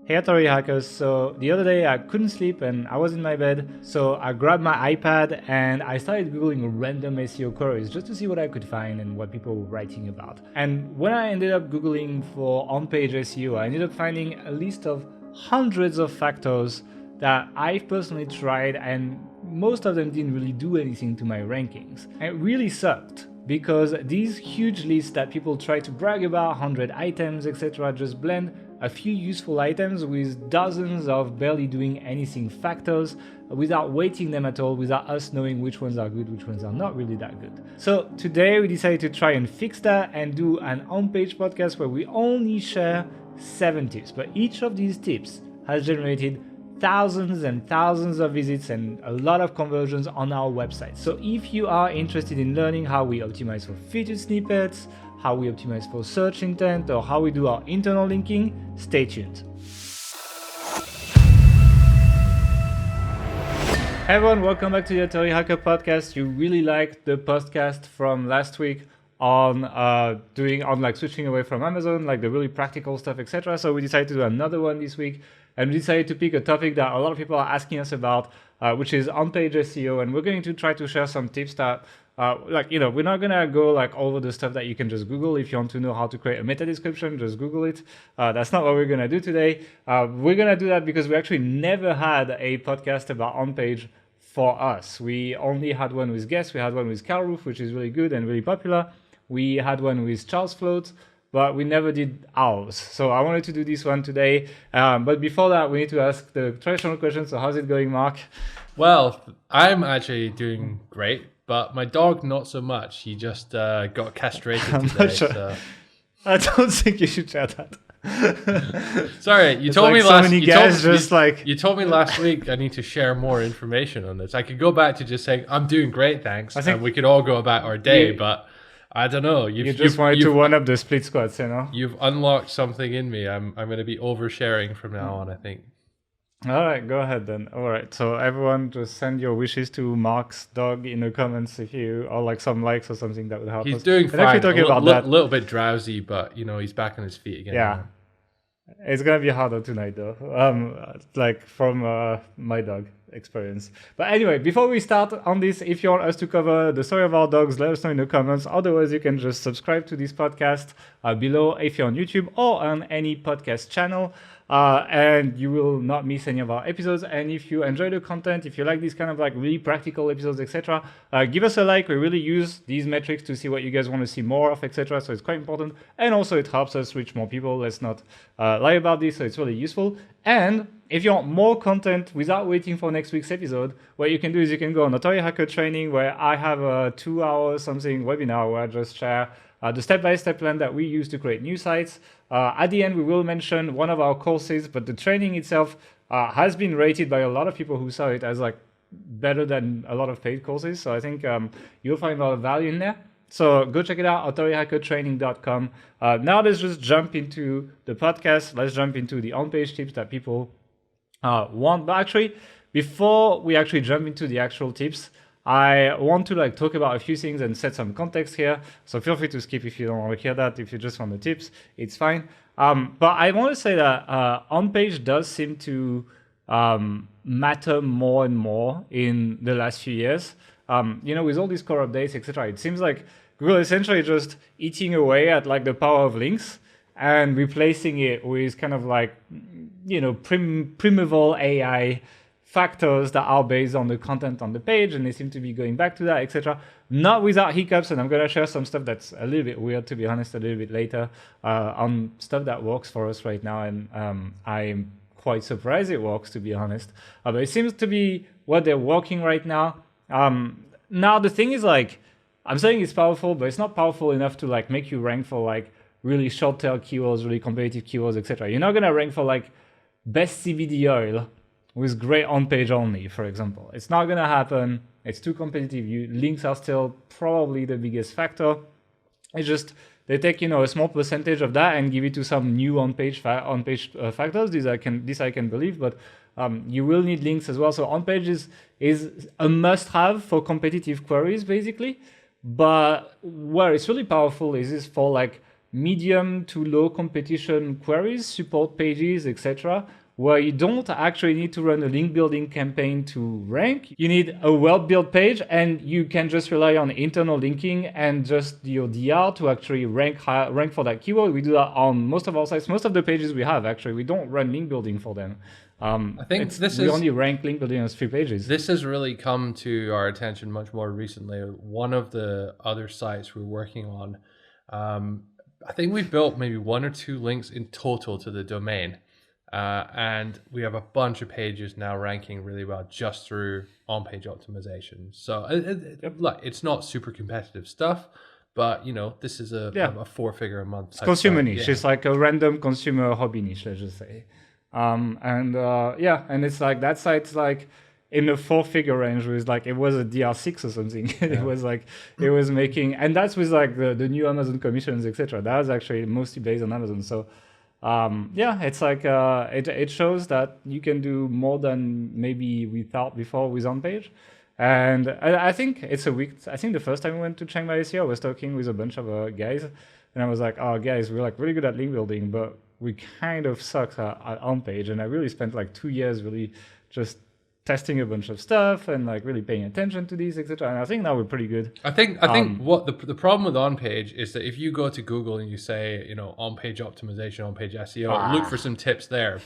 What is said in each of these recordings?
Hey Atari hackers, so the other day I couldn't sleep and I was in my bed, so I grabbed my iPad and I started googling random SEO queries just to see what I could find and what people were writing about. And when I ended up googling for On-Page SEO, I ended up finding a list of hundreds of factors that I've personally tried, and most of them didn't really do anything to my rankings. And it really sucked, because these huge lists that people try to brag about, 100 items, etc., just blend a few useful items with dozens of barely doing anything factors without weighting them at all, without us knowing which ones are good, which ones are not really that good. So today we decided to try and fix that and do an on-page podcast where we only share 7 tips, but each of these tips has generated thousands and thousands of visits and a lot of conversions on our website. So if you are interested in learning how we optimize for featured snippets, how we optimize for search intent, or how we do our internal linking, stay tuned. Hey everyone, welcome back to the Atari Hacker Podcast. You really liked the podcast from last week on switching away from Amazon, like the really practical stuff, etc. So we decided to do another one this week, and we decided to pick a topic that a lot of people are asking us about, which is on-page SEO, and we're going to try to share some tips that we're not gonna go over the stuff that you can just Google. If you want to know how to create a meta description, just Google it. That's not what we're gonna do today. We're gonna do that because we actually never had a podcast about on-page for us. We only had one with guests. We had one with Gael, which is really good and really popular. We had one with Charles Float, but we never did ours. So I wanted to do this one today. But before that, we need to ask the traditional question. So how's it going, Mark? Well, I'm actually doing great, but my dog not so much. He just got castrated today. Sure. So. I don't think you should share that. Sorry, you told me you told me last week I need to share more information on this. I could go back to just saying I'm doing great, thanks, and we could all go about our day. But I don't know. You just wanted to one up the split squats, you know. You've unlocked something in me. I'm going to be oversharing from now on, I think. All right, go ahead then. All right, so everyone just send your wishes to Mark's dog in the comments if you, or some likes or something that would help us. He's doing fine. Actually talking about that. A little bit drowsy, but he's back on his feet again. Yeah. Now. It's gonna be harder tonight though, from my dog experience. But anyway, before we start on this, if you want us to cover the story of our dogs, let us know in the comments. Otherwise, you can just subscribe to this podcast below if you're on YouTube or on any podcast channel. And you will not miss any of our episodes. And if you enjoy the content, if you like these kind of really practical episodes, etc., give us a like. We really use these metrics to see what you guys want to see more of, etc. So it's quite important. And also it helps us reach more people. Let's not lie about this. So it's really useful. And if you want more content without waiting for next week's episode, what you can do is you can go on Atari Hacker Training, where I have a 2-hour something webinar where I just share the step-by-step plan that we use to create new sites. At the end, we will mention one of our courses, but the training itself has been rated by a lot of people who saw it as better than a lot of paid courses. So I think you'll find a lot of value in there. So go check it out, AtariHackerTraining.com. Now let's just jump into the podcast. Let's jump into the on-page tips that people want. But actually, before we actually jump into the actual tips, I want to talk about a few things and set some context here. So feel free to skip if you don't want to hear that. If you just want the tips, it's fine. But I want to say that on-page does seem to matter more and more in the last few years. With all these core updates, etc., it seems like Google essentially just eating away at the power of links and replacing it with kind of primeval AI factors that are based on the content on the page, and they seem to be going back to that, etc. Not without hiccups, and I'm going to share some stuff that's a little bit weird, to be honest, a little bit later, on stuff that works for us right now, and I'm quite surprised it works, to be honest. But it seems to be what they're working right now. Now the thing is, I'm saying it's powerful, but it's not powerful enough to make you rank for really short tail keywords, really competitive keywords, etc. You're not going to rank for best CBD oil with great on-page only, for example. It's not going to happen. It's too competitive. Links are still probably the biggest factor. It's just they take a small percentage of that and give it to some new on-page factors. This I can believe, but you will need links as well. So on-page is a must-have for competitive queries, basically. But where it's really powerful is for medium to low competition queries, support pages, etc., where you don't actually need to run a link building campaign to rank. You need a well-built page, and you can just rely on internal linking and just your DR to actually rank for that keyword. We do that on most of our sites. Most of the pages we have, actually, we don't run link building for them. I think we only rank link building as 3 pages. This has really come to our attention much more recently. One of the other sites we're working on, I think we've built maybe 1 or 2 links in total to the domain. And we have a bunch of pages now ranking really well just through on-page optimization. So look, it's not super competitive stuff, but this is a 4-figure a month. It's consumer niche. It's like a random consumer hobby niche, let's just say. And it's like that site's like in the 4-figure range with like, it was a DR6 or something. It was like, it was making, and that's with like the new Amazon commissions, etc. That was actually mostly based on Amazon. So it's like it shows that you can do more than maybe we thought before with On-Page. And I think it's I think the first time we went to Chiang Mai SEO, I was talking with a bunch of guys, and I was like, oh guys, we're like really good at link building, but we kind of suck at On-Page. And I really spent like 2 years really just testing a bunch of stuff and like really paying attention to these, etc. And I think now we're pretty good. I think what the problem with On-Page is that if you go to Google and you say, on-page optimization, on-page SEO, look for some tips there,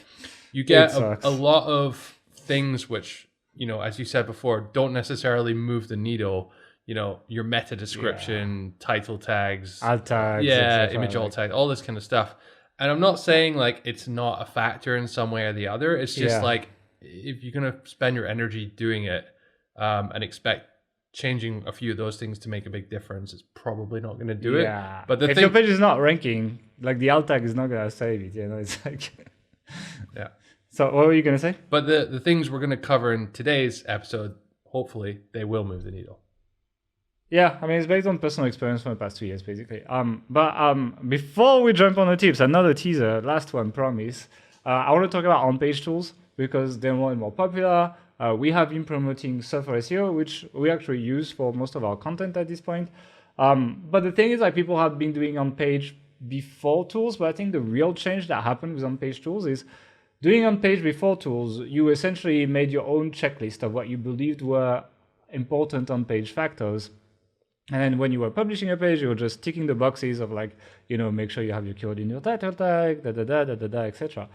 you get a lot of things which, as you said before, don't necessarily move the needle. Your meta description, title tags, alt tags, image alt tags, all this kind of stuff. And I'm not saying like it's not a factor in some way or the other. It's just like, if you're going to spend your energy doing it and expect changing a few of those things to make a big difference, it's probably not going to do it. But if your page is not ranking, like the alt tag is not going to save it. It's like So what were you going to say? But the things we're going to cover in today's episode, hopefully they will move the needle. Yeah, I mean, it's based on personal experience from the past 2 years, basically. But before we jump on the tips, another teaser, last one, promise. I want to talk about on-page tools because they're more and more popular. We have been promoting Software SEO, which we actually use for most of our content at this point. But the thing is, like, people have been doing on-page before tools, but I think the real change that happened with on-page tools is doing on-page before tools, you essentially made your own checklist of what you believed were important on-page factors. And then when you were publishing a page, you were just ticking the boxes of like, make sure you have your keyword in your title tag, etc.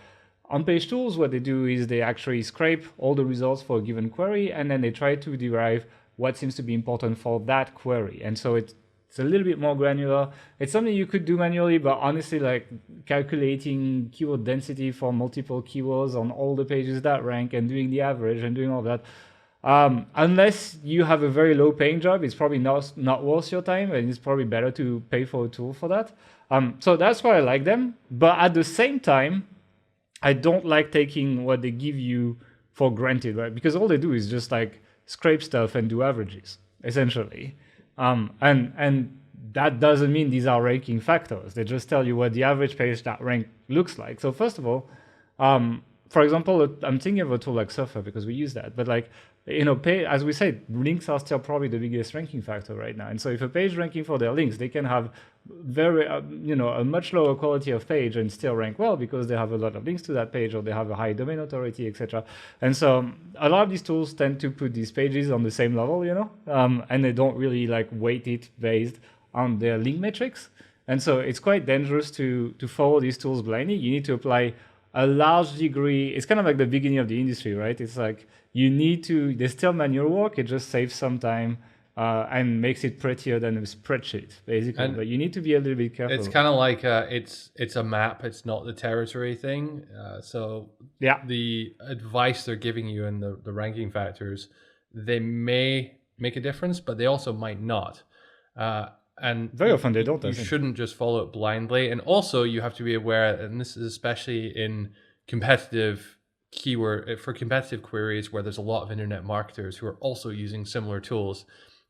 On-page tools, what they do is they actually scrape all the results for a given query, and then they try to derive what seems to be important for that query. And so it's a little bit more granular. It's something you could do manually, but honestly, like calculating keyword density for multiple keywords on all the pages that rank and doing the average and doing all that, unless you have a very low paying job, it's probably not worth your time, and it's probably better to pay for a tool for that. So that's why I like them. But at the same time, I don't like taking what they give you for granted, right? Because all they do is just like scrape stuff and do averages, essentially. And that doesn't mean these are ranking factors. They just tell you what the average page that rank looks like. So first of all, for example, I'm thinking of a tool like Surfer because we use that. But like, as we said, links are still probably the biggest ranking factor right now. And so if a page ranking for their links, they can have a much lower quality of page and still rank well because they have a lot of links to that page or they have a high domain authority, etc. And so a lot of these tools tend to put these pages on the same level, and they don't really like weight it based on their link metrics. And so it's quite dangerous to follow these tools blindly. You need to apply a large degree. It's kind of like the beginning of the industry, right? It's like there's still manual work. It just saves some time and makes it prettier than a spreadsheet, basically. But you need to be a little bit careful. It's kind of like it's a map. It's not the territory thing. So the advice they're giving you and the ranking factors, they may make a difference, but they also might not. And very often they don't. You shouldn't just follow it blindly. And also you have to be aware, and this is especially in competitive queries where there's a lot of internet marketers who are also using similar tools.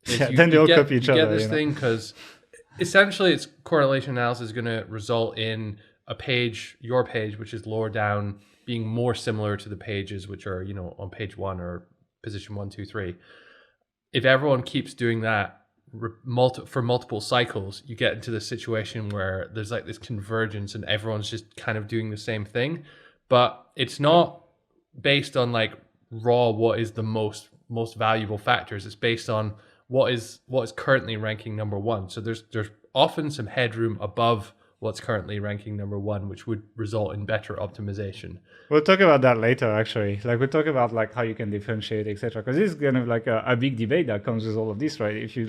Then they all copy each other. You get this thing because essentially its correlation analysis is going to result in your page, which is lower down, being more similar to the pages which are, on page 1 or position 1, 2, 3. If everyone keeps doing that for multiple cycles, you get into this situation where there's like this convergence and everyone's just kind of doing the same thing, but it's not based on like raw what is the most valuable factors. It's based on what is currently ranking number one. So there's often some headroom above what's currently ranking number one, which would result in better optimization. We'll talk about that later, actually. Like we'll talk about like how you can differentiate, etc. Because this is kind of like a big debate that comes with all of this, right? If you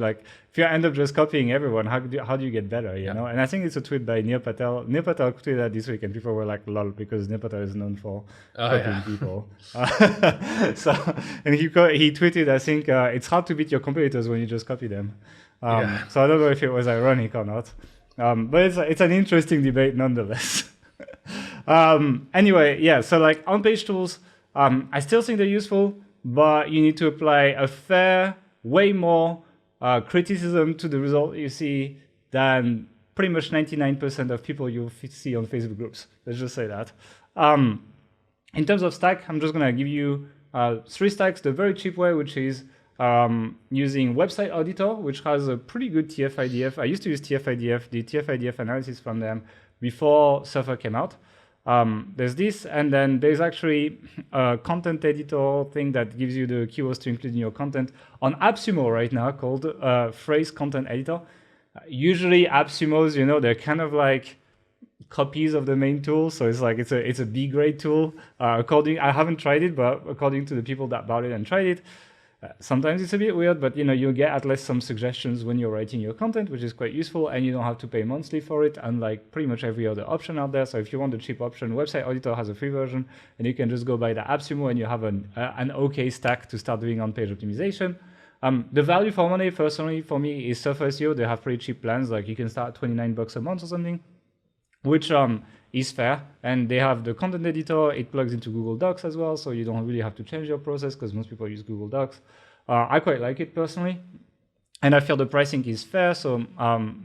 end up just copying everyone, how do you get better? You know? And I think it's a tweet by Neil Patel. Neil Patel tweeted that this week, and people were like, "Lol," because Neil Patel is known for copying people. So, and he tweeted, I think it's hard to beat your competitors when you just copy them. So I don't know if it was ironic or not. But it's an interesting debate nonetheless. Anyway, yeah, so like on-page tools, I still think they're useful, but you need to apply a way more criticism to the result you see than pretty much 99% of people you'll see on Facebook groups. Let's just say that. In terms of stack, I'm just going to give you 3 stacks the very cheap way, which is using Website Auditor, which has a pretty good TF-IDF. I used to use TF-IDF, the TF-IDF analysis from them before Surfer came out. There's this, and then there's actually a content editor thing that gives you the keywords to include in your content on AppSumo right now called Phrase Content Editor. Usually AppSumos, they're kind of like copies of the main tool, so it's a B-grade tool. I haven't tried it, but according to the people that bought it and tried it, sometimes it's a bit weird, but you'll get at least some suggestions when you're writing your content, which is quite useful, and you don't have to pay monthly for it, unlike pretty much every other option out there. So if you want the cheap option, Website Auditor has a free version, and you can just go buy the AppSumo, and you have an okay stack to start doing on-page optimization. The value for money, personally, for me, is Surfer SEO. They have pretty cheap plans, like you can start $29 a month or something, which is fair. And they have the content editor. It plugs into Google Docs as well, so you don't really have to change your process because most people use Google Docs. I quite like it personally, and I feel the pricing is fair. So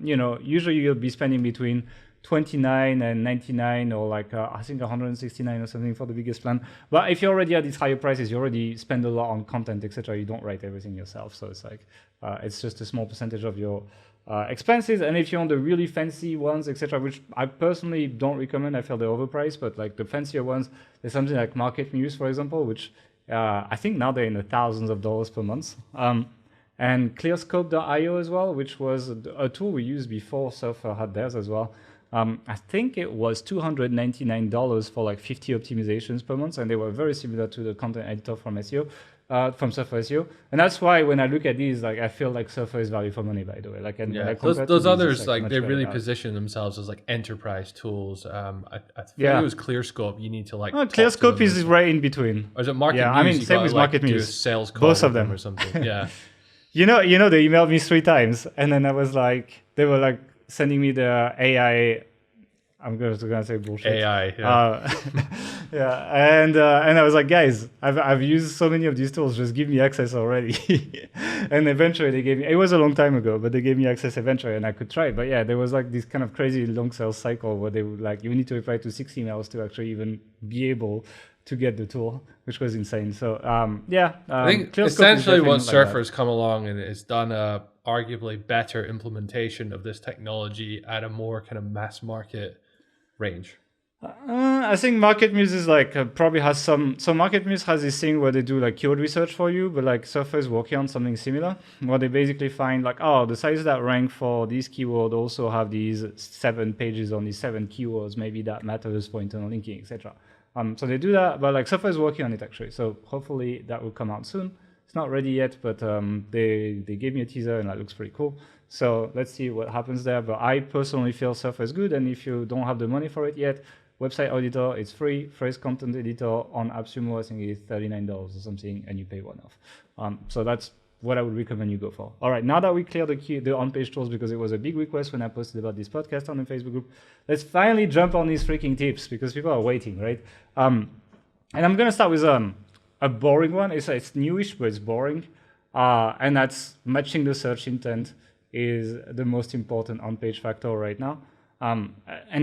usually you'll be spending between $29 and $99, or like I think $169 or something for the biggest plan. But if you're already at these higher prices, you already spend a lot on content, etc. You don't write everything yourself, so it's like it's just a small percentage of your expenses. And if you want the really fancy ones, etc., which I personally don't recommend, I feel they're overpriced. But like the fancier ones, there's something like Market Muse, for example, which I think now they're in the thousands of dollars per month. And clearscope.io as well, which was a tool we used before Surfer had theirs as well. I think it was $299 for like 50 optimizations per month, and they were very similar to the content editor from SEO, from Surfer SEO. And that's why when I look at these, like I feel like Surfer is value for money, by the way. Like, and those others, like they really position themselves as like enterprise tools. I think it was ClearScope. You need to like. No, ClearScope is right in between. Or is it Market Muse? I mean, same with Market Muse. Sales call both of them or something. Yeah. They emailed me 3 times, and then I was like, they were like sending me the AI. I'm going to say bullshit. AI, yeah. And I was like, guys, I've used so many of these tools. Just give me access already. And eventually they gave me. It was a long time ago, but they gave me access eventually, and I could try it. But yeah, there was like this kind of crazy long sales cycle where they would like, you need to reply to 6 emails to actually even be able to get the tool, which was insane. So I think essentially what Surfer's come along and has done a arguably better implementation of this technology at a more kind of mass market range. I think Market Muse is like probably has some. So Market Muse has this thing where they do like keyword research for you, but like Surfer is working on something similar, where they basically find like, the sites that rank for these keywords also have these 7 pages on these 7 keywords. Maybe that matters for internal linking, etc. So they do that, but like Surfer is working on it actually. So hopefully that will come out soon. It's not ready yet, but they gave me a teaser and that looks pretty cool. So let's see what happens there. But I personally feel Surfer is good, and if you don't have the money for it yet, Website Auditor, it's free. Phrase Content Editor on AppSumo, I think it's $39 or something, and you pay one-off. So that's what I would recommend you go for. All right, now that we cleared the on-page tools, because it was a big request when I posted about this podcast on the Facebook group, let's finally jump on these freaking tips, because people are waiting, right? And I'm going to start with a boring one. It's newish, but it's boring. And that's matching the search intent is the most important on-page factor right now. And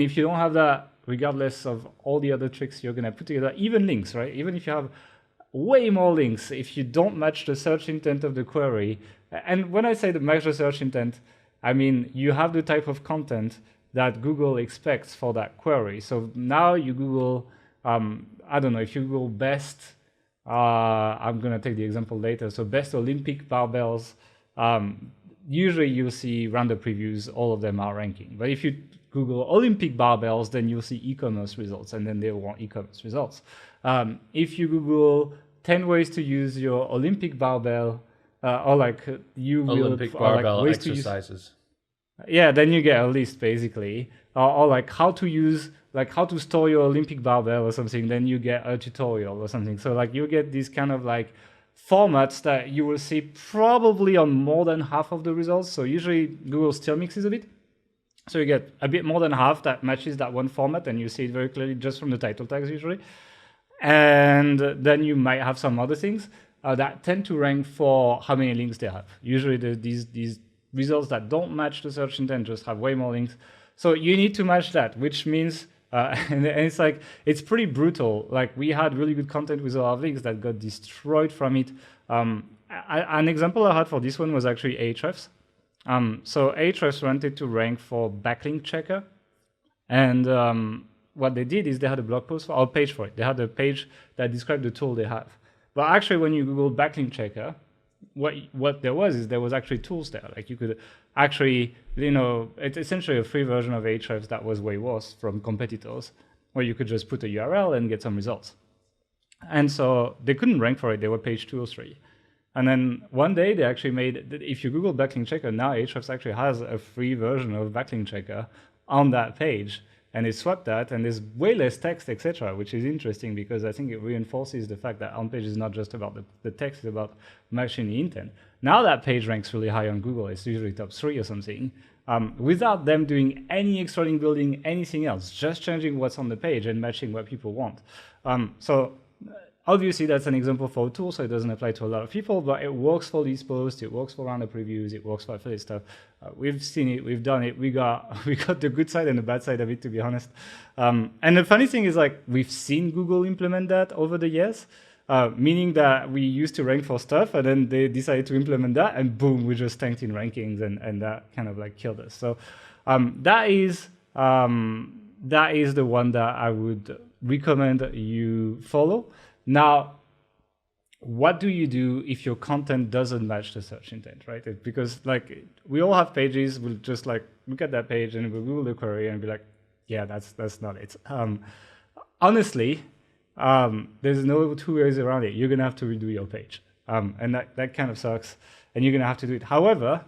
if you don't have that, regardless of all the other tricks you're going to put together, even links, right? Even if you have way more links if you don't match the search intent of the query. And when I say the match the search intent, I mean you have the type of content that Google expects for that query. So now you Google, I don't know, if you Google best, I'm going to take the example later. So best Olympic barbells, usually you'll see random previews, all of them are ranking. But if you Google Olympic barbells, then you'll see e-commerce results, and then they want e-commerce results. If you Google 10 ways to use your Olympic barbell, or like you Olympic will barbell like exercises. Yeah, then you get a list basically, or like how to use, like how to store your Olympic barbell or something. Then you get a tutorial or something. So like you get these kind of like formats that you will see probably on more than half of the results. So usually Google still mixes a bit. So you get a bit more than half that matches that one format, and you see it very clearly just from the title tags usually. And then you might have some other things that tend to rank for how many links they have. Usually these results that don't match the search intent just have way more links. So you need to match that, which means, and it's like, it's pretty brutal. Like we had really good content with a lot of links that got destroyed from it. An example I had for this one was actually Ahrefs. So Ahrefs wanted to rank for backlink checker. And what they did is they had a blog post or a page for it. They had a page that described the tool they have. But actually when you Google backlink checker, what there was actually tools there. Like you could actually, it's essentially a free version of Ahrefs that was way worse from competitors, where you could just put a URL and get some results. And so they couldn't rank for it. They were page 2 or 3. And then one day they actually made, if you Google backlink checker, now Ahrefs actually has a free version of backlink checker on that page. And they swapped that, and there's way less text, etc., which is interesting because I think it reinforces the fact that Onpage is not just about the text, it's about matching the intent. Now that page ranks really high on Google. It's usually top 3 or something, without them doing any extra link building, anything else, just changing what's on the page and matching what people want. So obviously that's an example for a tool, so it doesn't apply to a lot of people, but it works for these posts, it works for random previews, it works for affiliate stuff. We've seen it, we've done it, we got the good side and the bad side of it, to be honest. And the funny thing is, like, we've seen Google implement that over the years, meaning that we used to rank for stuff, and then they decided to implement that, and boom, we just tanked in rankings, and that kind of like killed us. So that is the one that I would recommend you follow. Now, what do you do if your content doesn't match the search intent, right? Because like we all have pages, we'll just like look at that page and we'll Google the query and be like, yeah, that's not it. Honestly, there's no two ways around it. You're gonna have to redo your page, and that kind of sucks, and you're gonna have to do it. However,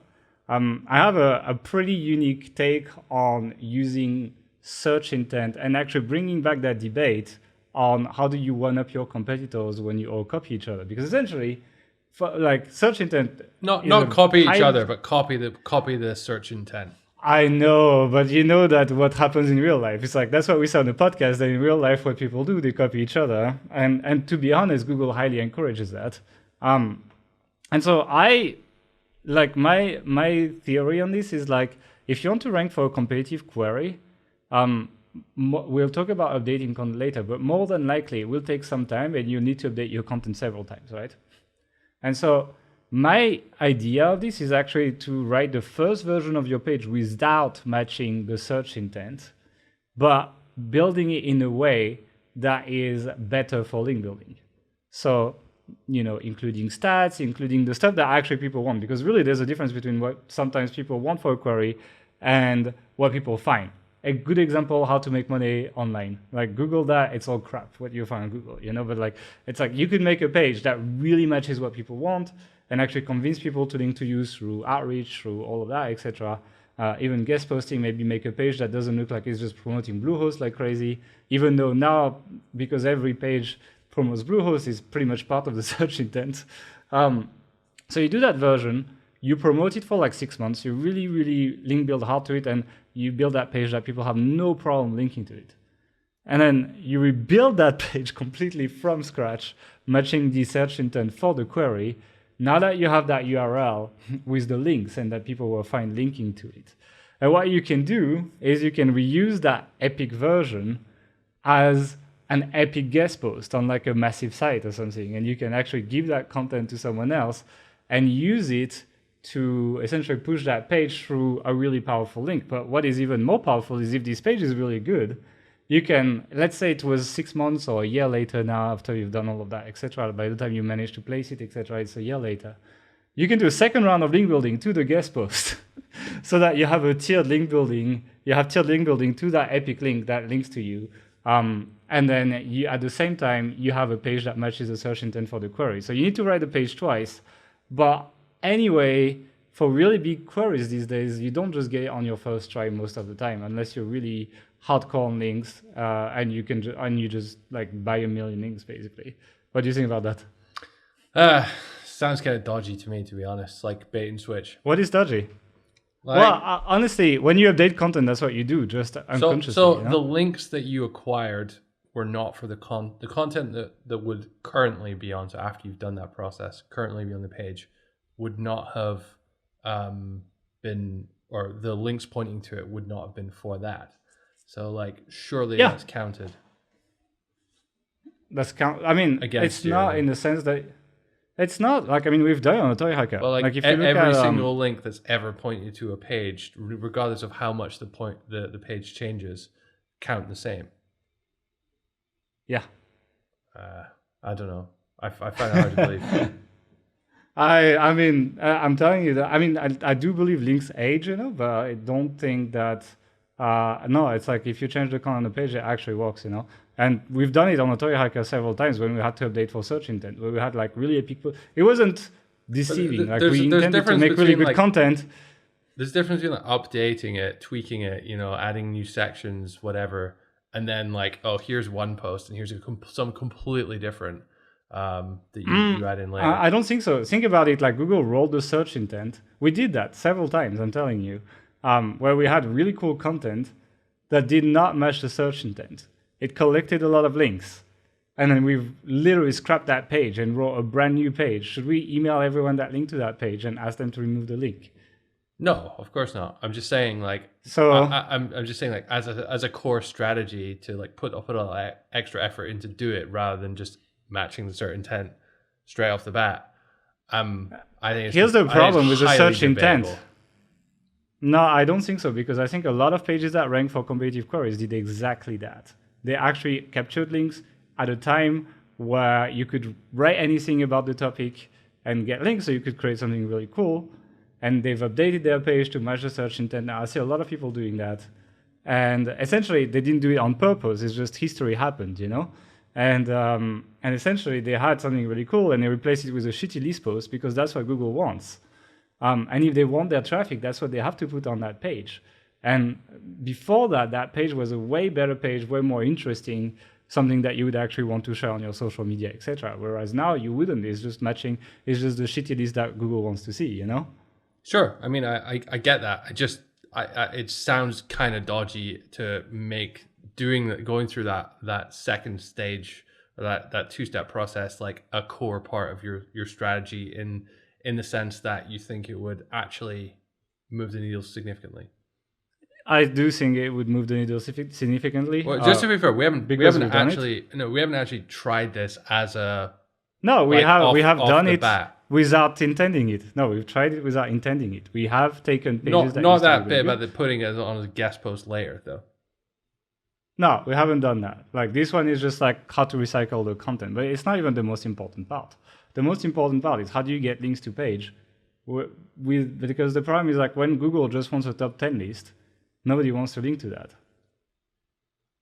I have a pretty unique take on using search intent and actually bringing back that debate on how do you one-up your competitors when you all copy each other. Because essentially, for like search intent... Not copy each other, but copy the search intent. I know, but you know that what happens in real life. It's like, that's what we say on the podcast, that in real life what people do, they copy each other. And to be honest, Google highly encourages that. And so my theory on this is like, if you want to rank for a competitive query, we'll talk about updating content later, but more than likely it will take some time and you need to update your content several times, right? And so my idea of this is actually to write the first version of your page without matching the search intent, but building it in a way that is better for link building. So, including stats, including the stuff that actually people want, because really there's a difference between what sometimes people want for a query and what people find. A good example, how to make money online. Like Google that, it's all crap what you find on Google, but like, it's like you could make a page that really matches what people want and actually convince people to link to you through outreach, through all of that, etc. Even guest posting, maybe make a page that doesn't look like it's just promoting Bluehost like crazy, even though now, because every page promotes Bluehost, is pretty much part of the search intent. So you do that version, you promote it for like 6 months, you really, really link build hard to it, and you build that page that people have no problem linking to it. And then you rebuild that page completely from scratch, matching the search intent for the query. Now that you have that URL with the links and that people will find linking to it. And what you can do is you can reuse that epic version as an epic guest post on like a massive site or something, and you can actually give that content to someone else and use it to essentially push that page through a really powerful link. But what is even more powerful is if this page is really good, you can, let's say it was 6 months or a year later now after you've done all of that, etc. By the time you manage to place it, etc., it's a year later. You can do a second round of link building to the guest post so that you have a tiered link building. You have tiered link building to that epic link that links to you. And then you, at the same time, you have a page that matches the search intent for the query. So you need to write the page twice. But anyway, for really big queries these days, you don't just get it on your first try most of the time, unless you're really hardcore on links and you just like buy a million links basically. What do you think about that? Sounds kind of dodgy to me, to be honest, like bait and switch. What is dodgy? Well, honestly, when you update content, that's what you do, just unconsciously. So the links that you acquired were not for the content that would currently be on. So after you've done that process, currently be on the page, would not have been, or the links pointing to it would not have been for that. So like, surely that's counted. That's count. I mean, it's not in the sense that. It's not like, I mean, we've done it on a toy hacker. Well, like if you look every single link that's ever pointed to a page, regardless of how much the page changes, count the same. Yeah. I don't know. I find it hard to believe. I mean, I'm telling you that. I mean, I do believe links age, but I don't think that. No, it's like if you change the content on the page, it actually works, And we've done it on a toy hacker several times when we had to update for search intent, where we had like really epic. It wasn't deceiving. Like we intended to make really good content. There's a difference between like updating it, tweaking it, adding new sections, whatever, and then like, oh, here's one post and here's some completely different that you add in later. I don't think so. Think about it like Google rolled the search intent. We did that several times, I'm telling you, where we had really cool content that did not match the search intent. It collected a lot of links. And then we've literally scrapped that page and wrote a brand new page. Should we email everyone that link to that page and ask them to remove the link? No, of course not. I'm just saying like, so I'm just saying like as a core strategy to like put a lot extra effort into do it rather than just matching the search intent straight off the bat. I think here's the problem with the search intent. No, I don't think so, because I think a lot of pages that rank for competitive queries did exactly that. They actually captured links at a time where you could write anything about the topic and get links, so you could create something really cool. And they've updated their page to match the search intent. Now, I see a lot of people doing that. And essentially, they didn't do it on purpose. It's just history happened, And essentially, they had something really cool, and they replaced it with a shitty list post because that's what Google wants. And if they want their traffic, that's what they have to put on that page. And before that, that page was a way better page, way more interesting, something that you would actually want to share on your social media, etc. Whereas now you wouldn't. It's just matching. It's just the shitty list that Google wants to see, Sure. I mean, I get that. It sounds kind of dodgy to make going through that second stage, or that two-step process, like a core part of your strategy in the sense that you think it would actually move the needle significantly. I do think it would move the needle significantly. Well, just to be fair, we haven't actually tried this as a. No, we have done it without intending it. No, we've tried it without intending it. We have taken pages not that bit about the putting it on a guest post later, though. No, we haven't done that. Like this one is just like how to recycle the content, but it's not even the most important part. The most important part is how do you get links to page? Because the problem is like when Google just wants a top 10 list, nobody wants to link to that.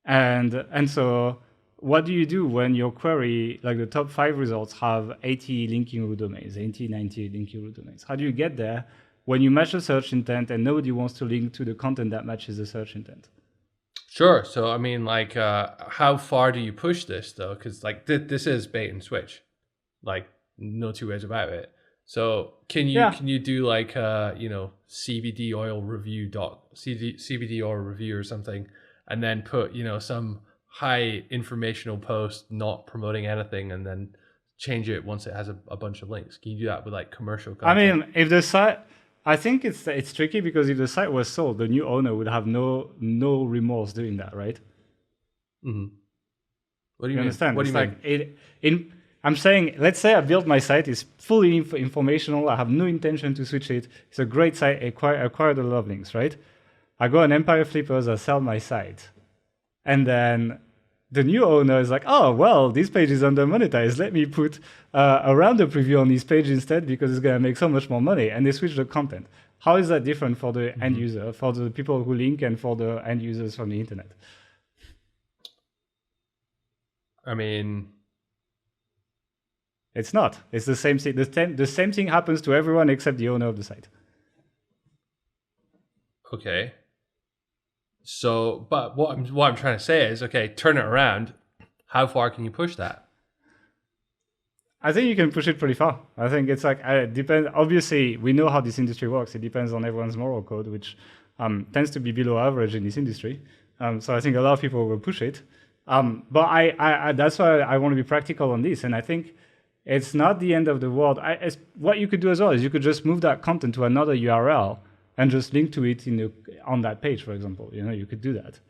And so what do you do when your query, like the top 5 results, have 80 linking root domains, 80, 90 linking root domains? How do you get there when you match the search intent and nobody wants to link to the content that matches the search intent? Sure. So, I mean, like, how far do you push this, though? Because, like, this is bait and switch. Like, no two ways about it. So, can you do, like, CBD oil review or something, and then put, some high informational post not promoting anything, and then change it once it has a bunch of links? Can you do that with, like, commercial content? I mean, if the site... I think it's tricky because if the site was sold, the new owner would have no remorse doing that, right? Mm-hmm. What do you mean? Understand? What do you mean? I'm saying, let's say I built my site, it's fully informational, I have no intention to switch it, it's a great site, acquired a lot of links, right? I go on Empire Flippers, I sell my site. And then the new owner is like, oh, well, this page is under monetized, let me put a random preview on this page instead because it's going to make so much more money. And they switch the content. How is that different for the end user, for the people who link and for the end users from the internet? I mean... It's not. It's the same thing. The same thing happens to everyone except the owner of the site. Okay. So, but what I'm trying to say is, okay, turn it around. How far can you push that? I think you can push it pretty far. I think it's like, it depends. Obviously, we know how this industry works. It depends on everyone's moral code, which tends to be below average in this industry. So I think a lot of people will push it. But I that's why I want to be practical on this. And I think it's not the end of the world. What you could do as well is you could just move that content to another URL and just link to it on that page, for example. You could do that.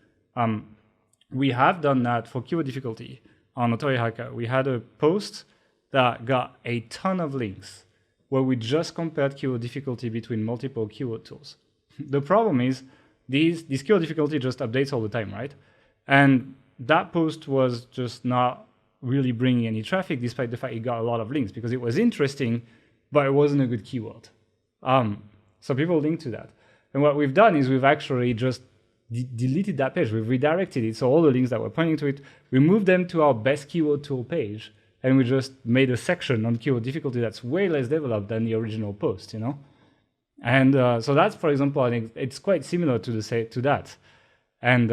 We have done that for keyword difficulty on Authority Hacker. We had a post that got a ton of links where we just compared keyword difficulty between multiple keyword tools. The problem is this keyword difficulty just updates all the time, right? And that post was just not really bringing any traffic, despite the fact it got a lot of links, because it was interesting, but it wasn't a good keyword. So people linked to that. And what we've done is we've actually just deleted that page. We've redirected it. So all the links that were pointing to it, we moved them to our best keyword tool page, and we just made a section on keyword difficulty that's way less developed than the original post, And so that's, for example, I think it's quite similar to that. And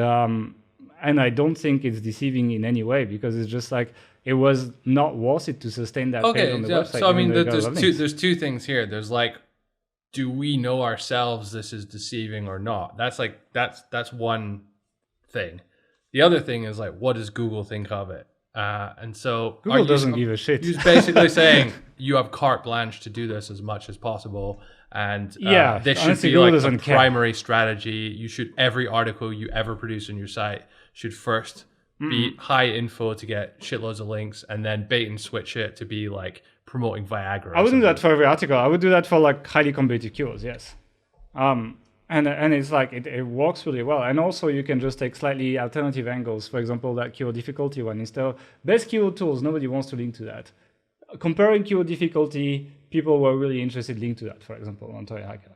I don't think it's deceiving in any way, because it's just like it was not worth it to sustain that page on the website. So I mean, there's two things here. There's like, do we know ourselves this is deceiving or not? That's one thing. The other thing is like, what does Google think of it? And so Google doesn't give a shit. He's basically saying you have carte blanche to do this as much as possible. And this should be like a primary strategy. Every article you ever produce on your site should first be high info to get shitloads of links, and then bait and switch it to be like promoting Viagra. I wouldn't do that for every article. I would do that for like highly competitive keywords, yes. And it's like it works really well. And also you can just take slightly alternative angles. For example, that keyword difficulty one. Instead of best keyword tools, nobody wants to link to that. Comparing keyword difficulty, people were really interested linked to that, for example, on Toy Hacker.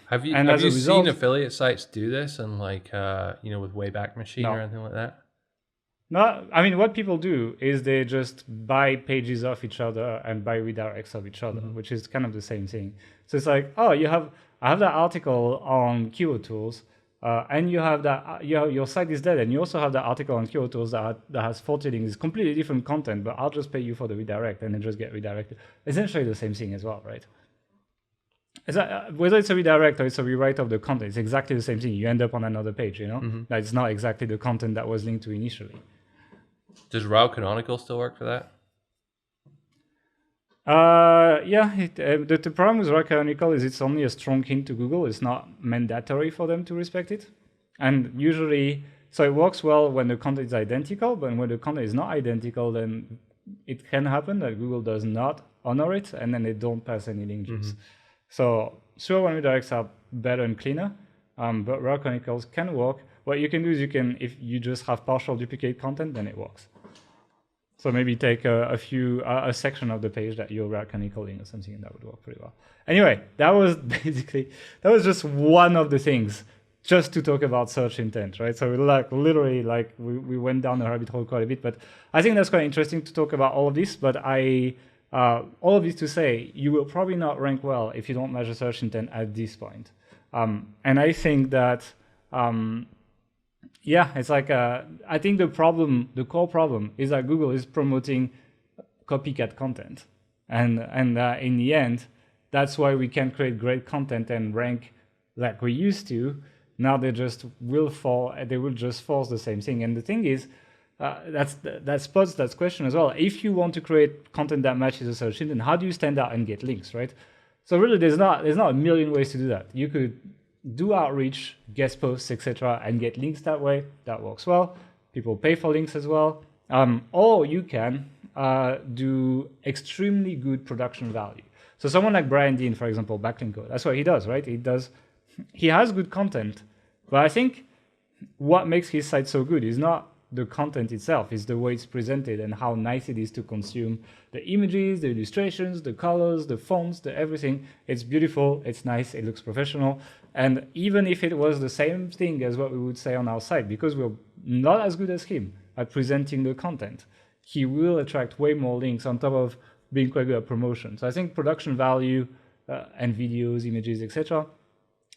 Have you seen affiliate sites do this and like with Wayback Machine or anything like that? No, I mean what people do is they just buy pages off each other and buy redirects of each other, which is kind of the same thing. So it's like, oh, I have that article on keyword tools, and you have that your site is dead, and you also have that article on keyword tools that has 40 links. It's completely different content, but I'll just pay you for the redirect and then just get redirected. Essentially the same thing as well, right? Whether it's a redirect or it's a rewrite of the content, it's exactly the same thing. You end up on another page, That's not exactly the content that was linked to initially. Does raw canonical still work for that? The problem with raw canonical is it's only a strong hint to Google. It's not mandatory for them to respect it. And usually, so it works well when the content is identical, but when the content is not identical, then it can happen that Google does not honor it, and then they don't pass any link juice. So pseudo one redirects are better and cleaner, but raw canonicals can work. What you can do is if you just have partial duplicate content, then it works. So maybe take a section of the page that you're raw canonical in or something, and that would work pretty well. Anyway, that was just one of the things, just to talk about search intent, right? So we went down the rabbit hole quite a bit, but I think that's quite interesting to talk about all of this. But all of this to say, you will probably not rank well if you don't measure search intent at this point. And I think that, it's like, I think the core problem is that Google is promoting copycat content. And in the end, that's why we can't create great content and rank like we used to. Now they will just force the same thing. And the thing is, that spots that question as well. If you want to create content that matches a search engine, how do you stand out and get links, right? So really, there's not a million ways to do that. You could do outreach, guest posts, etc., and get links that way. That works well. People pay for links as well. or you can do extremely good production value. So someone like Brian Dean, for example, Backlink Code, that's what he does, right? He has good content, but I think what makes his site so good is not the content itself, it's the way it's presented and how nice it is to consume. The images, the illustrations, the colors, the fonts, the everything. It's beautiful, it's nice, it looks professional. And even if it was the same thing as what we would say on our site, because we're not as good as him at presenting the content, he will attract way more links on top of being quite good at promotion. So I think production value and videos, images, etc.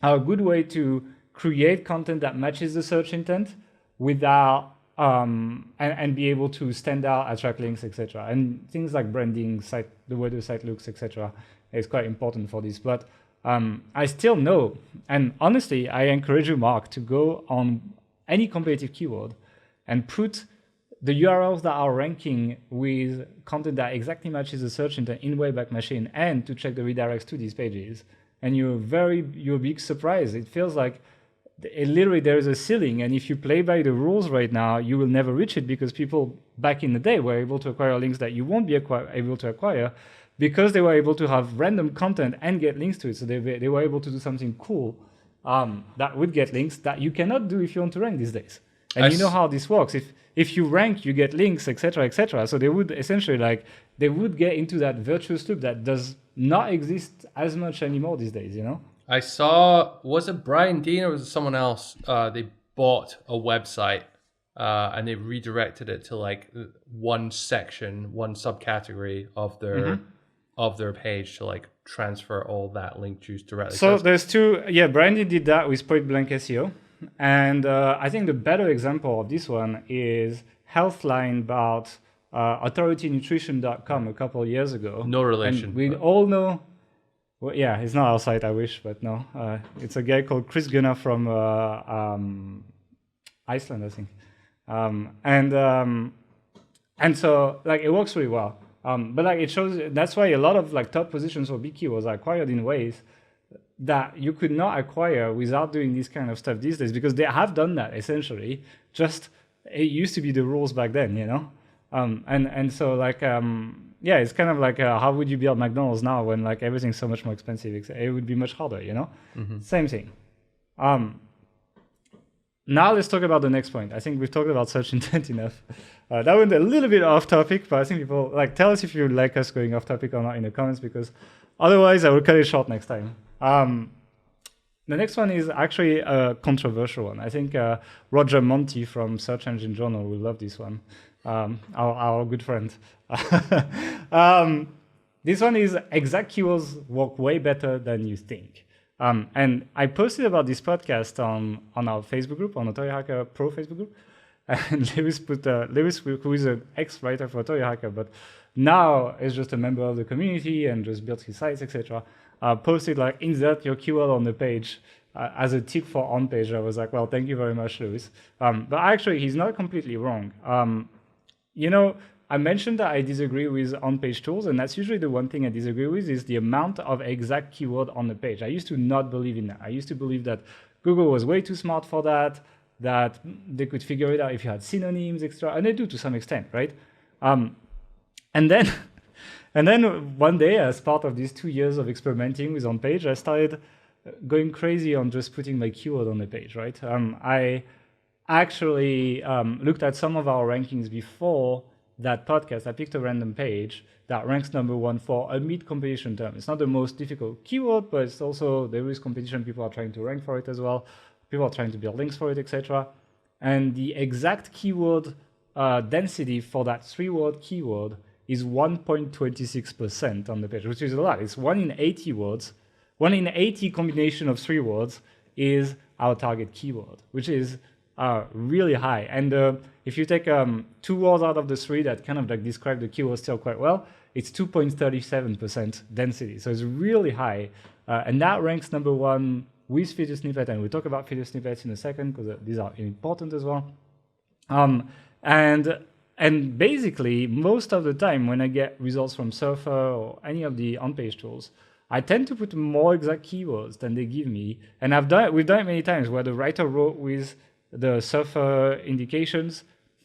are a good way to create content that matches the search intent without and be able to stand out, attract links, etc. And things like branding, site, the way the site looks, etc. is quite important for this. But I still know, and honestly, I encourage you, Mark, to go on any competitive keyword and put the URLs that are ranking with content that exactly matches the search intent in Wayback Machine, and to check the redirects to these pages. And you're big surprised. It feels like literally there is a ceiling, and if you play by the rules right now, you will never reach it, because people back in the day were able to acquire links that you won't be able to acquire, because they were able to have random content and get links to it. So they were able to do something cool that would get links that you cannot do if you want to rank these days. And you know how this works. If you rank, you get links, etc., etc. So they would essentially they would get into that virtuous loop that does not exist as much anymore these days, you know? I saw, was it Brian Dean or was it someone else? They bought a website and they redirected it to like one section, one subcategory of their page to like transfer all that link juice directly. So there's two, Brian Dean did that with Point Blank SEO. And I think the better example of this one is Healthline about authoritynutrition.com a couple of years ago. No relation. And we all know, well, yeah, it's not our site, I wish, but no. It's a guy called Chris Gunnar from Iceland, I think. And so like it works really well. But like it shows, that's why a lot of like top positions for big keywords are acquired in ways that you could not acquire without doing this kind of stuff these days, because they have done that essentially. Just it used to be the rules back then, you know. And so like it's kind of like how would you build McDonald's now when like everything's so much more expensive? It would be much harder, you know. Same thing. Now let's talk about the next point. I think we've talked about search intent enough. That went a little bit off topic, but I think people like tell us if you like us going off topic or not in the comments, because otherwise I will cut it short next time. The next one is actually a controversial one. I think Roger Monti from Search Engine Journal will love this one, our good friend. This one is exact keywords work way better than you think. And I posted about this podcast on our Facebook group, on Authority Hacker Pro Facebook group. And Lewis, who is an ex-writer for Authority Hacker, but now is just a member of the community and just built his sites, etc. Posted like, insert your keyword on the page as a tip for Onpage. I was like, well, thank you very much, Lewis. But actually, he's not completely wrong. You know, I mentioned that I disagree with on-page tools, and that's usually the one thing I disagree with is the amount of exact keyword on the page. I used to not believe in that. I used to believe that Google was way too smart for that they could figure it out if you had synonyms, extra, and they do to some extent, right? And then one day, as part of these 2 years of experimenting with Onpage, I started going crazy on just putting my keyword on the page, right? I actually looked at some of our rankings before that podcast. I picked a random page that ranks number 1 for a mid-competition term. It's not the most difficult keyword, but it's also, there is competition. People are trying to rank for it as well. People are trying to build links for it, etc. And the exact keyword density for that 3-word keyword is 1.26% on the page, which is a lot. It's 1 in 80 words. 1 in 80 combination of 3 words is our target keyword, which is really high. And if you take 2 words out of the 3 that kind of like describe the keyword still quite well, it's 2.37% density. So it's really high. And that ranks number 1 with video snippet. And we'll talk about video snippets in a second, because these are important as well. And basically, most of the time when I get results from Surfer or any of the on-page tools, I tend to put more exact keywords than they give me. And we've done it many times where the writer wrote with the Surfer indications,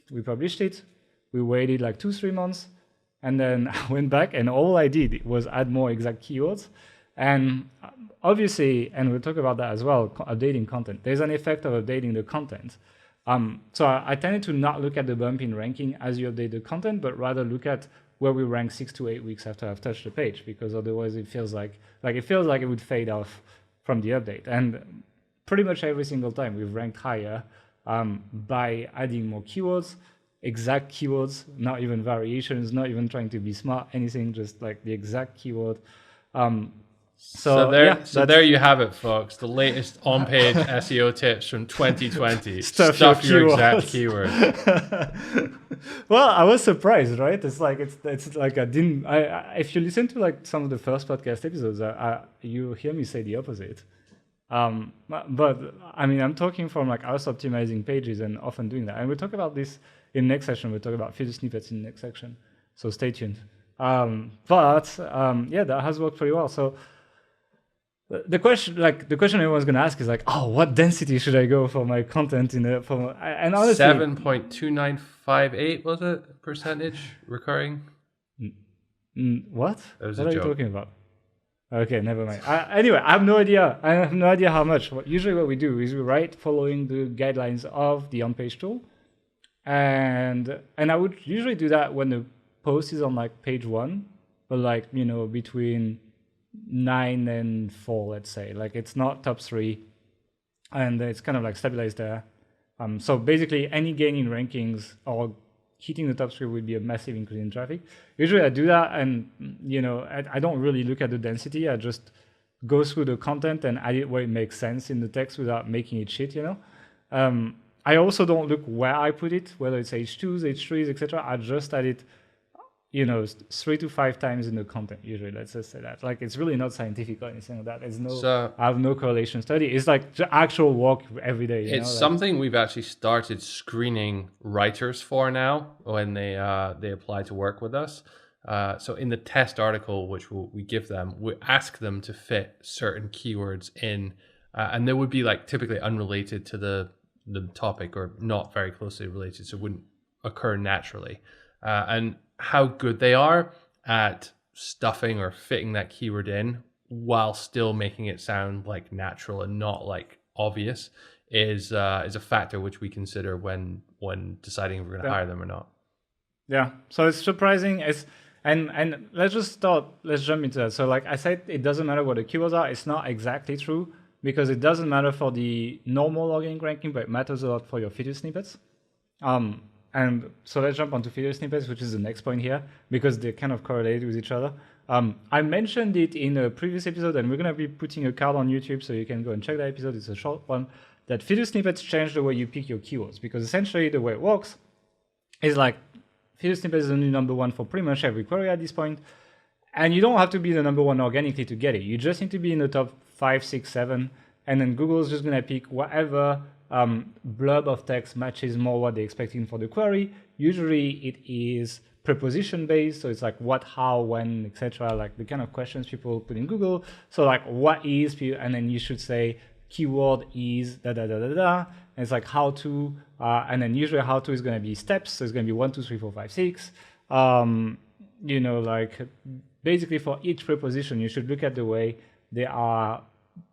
we published it. We waited like 2-3 months, and then I went back, and all I did was add more exact keywords. And obviously, and we'll talk about that as well, updating content. There's an effect of updating the content. So I tended to not look at the bump in ranking as you update the content, but rather look at where we rank 6 to 8 weeks after I've touched the page, because otherwise it feels like it would fade off from the update. And pretty much every single time we've ranked higher by adding more keywords, exact keywords, not even variations, not even trying to be smart, anything, just like the exact keyword. So there you have it, folks. The latest on-page SEO tips from 2020. Stuff your exact keyword. Well, I was surprised, right? It's like if you listen to like some of the first podcast episodes, you hear me say the opposite. But I mean, I'm talking from like us optimizing pages and often doing that. And we'll talk about this in next session. We'll talk about feature snippets in the next section. So stay tuned. But that has worked pretty well. So the question everyone's gonna ask is like, oh, what density should I go for my content and honestly, 7.2958 was it percentage recurring? What? What are you talking about? Okay, never mind. Anyway, I have no idea. I have no idea how much. Usually what we do is we write following the guidelines of the on-page tool, and I would usually do that when the post is on like page 1, but like between 9 and 4, let's say. Like it's not top 3, and it's kind of like stabilized there. So basically, any gain in rankings or hitting the top 3 would be a massive increase in traffic. Usually I do that, and I don't really look at the density. I just go through the content and add it where it makes sense in the text without making it shit. I also don't look where I put it, whether it's H2s, H3s, etc. I just add it 3 to 5 times in the content usually. Let's just say that. Like it's really not scientific or anything like that. I have no correlation study. It's like the actual work every day. It's something we've actually started screening writers for now when they apply to work with us. So in the test article, which we give them, we ask them to fit certain keywords in, and they would be like typically unrelated to the topic or not very closely related, so it wouldn't occur naturally. And how good they are at stuffing or fitting that keyword in while still making it sound like natural and not like obvious is a factor which we consider when deciding if we're going to hire them or not. Yeah, so it's surprising. And let's jump into that. So like I said, it doesn't matter what the keywords are. It's not exactly true, because it doesn't matter for the normal organic ranking, but it matters a lot for your feature snippets. And so let's jump onto feature snippets, which is the next point here, because they kind of correlate with each other. I mentioned it in a previous episode, and we're going to be putting a card on YouTube, so you can go and check that episode. It's a short one. That feature snippets change the way you pick your keywords, because essentially the way it works is like feature snippets is only number 1 for pretty much every query at this point. And you don't have to be the number 1 organically to get it. You just need to be in the top 5, 6, 7, and then Google's just going to pick whatever blurb of text matches more what they're expecting for the query. Usually it is preposition based, so it's like what, how, when, etc. Like the kind of questions people put in Google. So like what is, and then you should say keyword is da da da da da. And it's like how to, and then usually how to is going to be steps. So it's going to be 1, 2, 3, 4, 5, 6. Like basically for each preposition, you should look at the way they are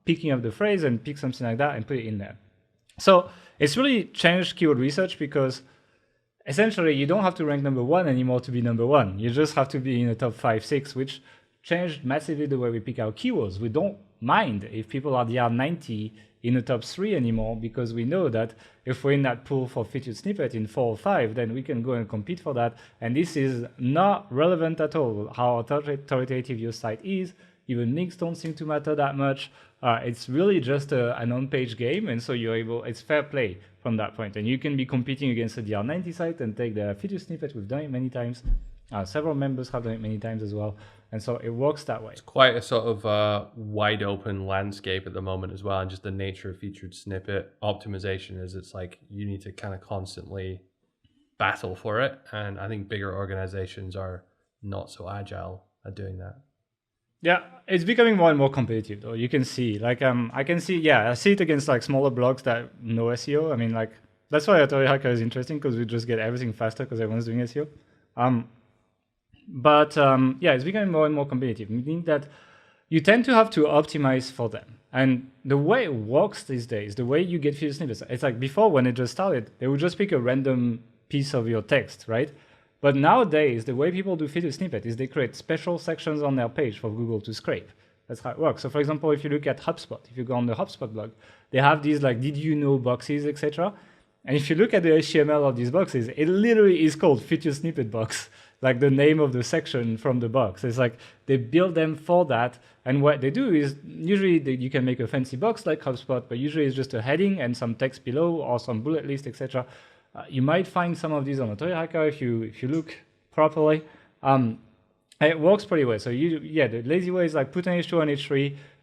picking up the phrase and pick something like that and put it in there. So it's really changed keyword research, because essentially you don't have to rank number 1 anymore to be number 1. You just have to be in the top 5, 6, which changed massively the way we pick our keywords. We don't mind if people are DR90 in the top 3 anymore, because we know that if we're in that pool for featured snippet in 4 or 5, then we can go and compete for that. And this is not relevant at all how authoritative your site is. Even links don't seem to matter that much. It's really just an on-page game, and so it's fair play from that point. And you can be competing against a DR90 site and take the feature snippet. We've done it many times. Several members have done it many times as well. And so it works that way. It's quite a sort of wide open landscape at the moment as well. And just the nature of featured snippet optimization is it's like you need to kind of constantly battle for it. And I think bigger organizations are not so agile at doing that. Yeah, it's becoming more and more competitive, though. You can see, like, I see it against like smaller blogs that know SEO. I mean, like That's why Authority Hacker is interesting, because we just get everything faster because everyone's doing SEO. But it's becoming more and more competitive, meaning that you tend to have to optimize for them. And the way it works these days, the way you get feature snippets, it's like before when it just started, they would just pick a random piece of your text, right? But nowadays, the way people do feature snippet is they create special sections on their page for Google to scrape. That's how it works. So for example, if you look at HubSpot, if you go on the HubSpot blog, they have these like, did you know boxes, etc. And if you look at the HTML of these boxes, it literally is called feature snippet box, like the name of the section from the box. It's like they build them for that. And what they do is usually you can make a fancy box like HubSpot, but usually it's just a heading and some text below or some bullet list, etc. You might find some of these on Authority Hacker if you look properly. It works pretty well. So the lazy way is like put an H2 and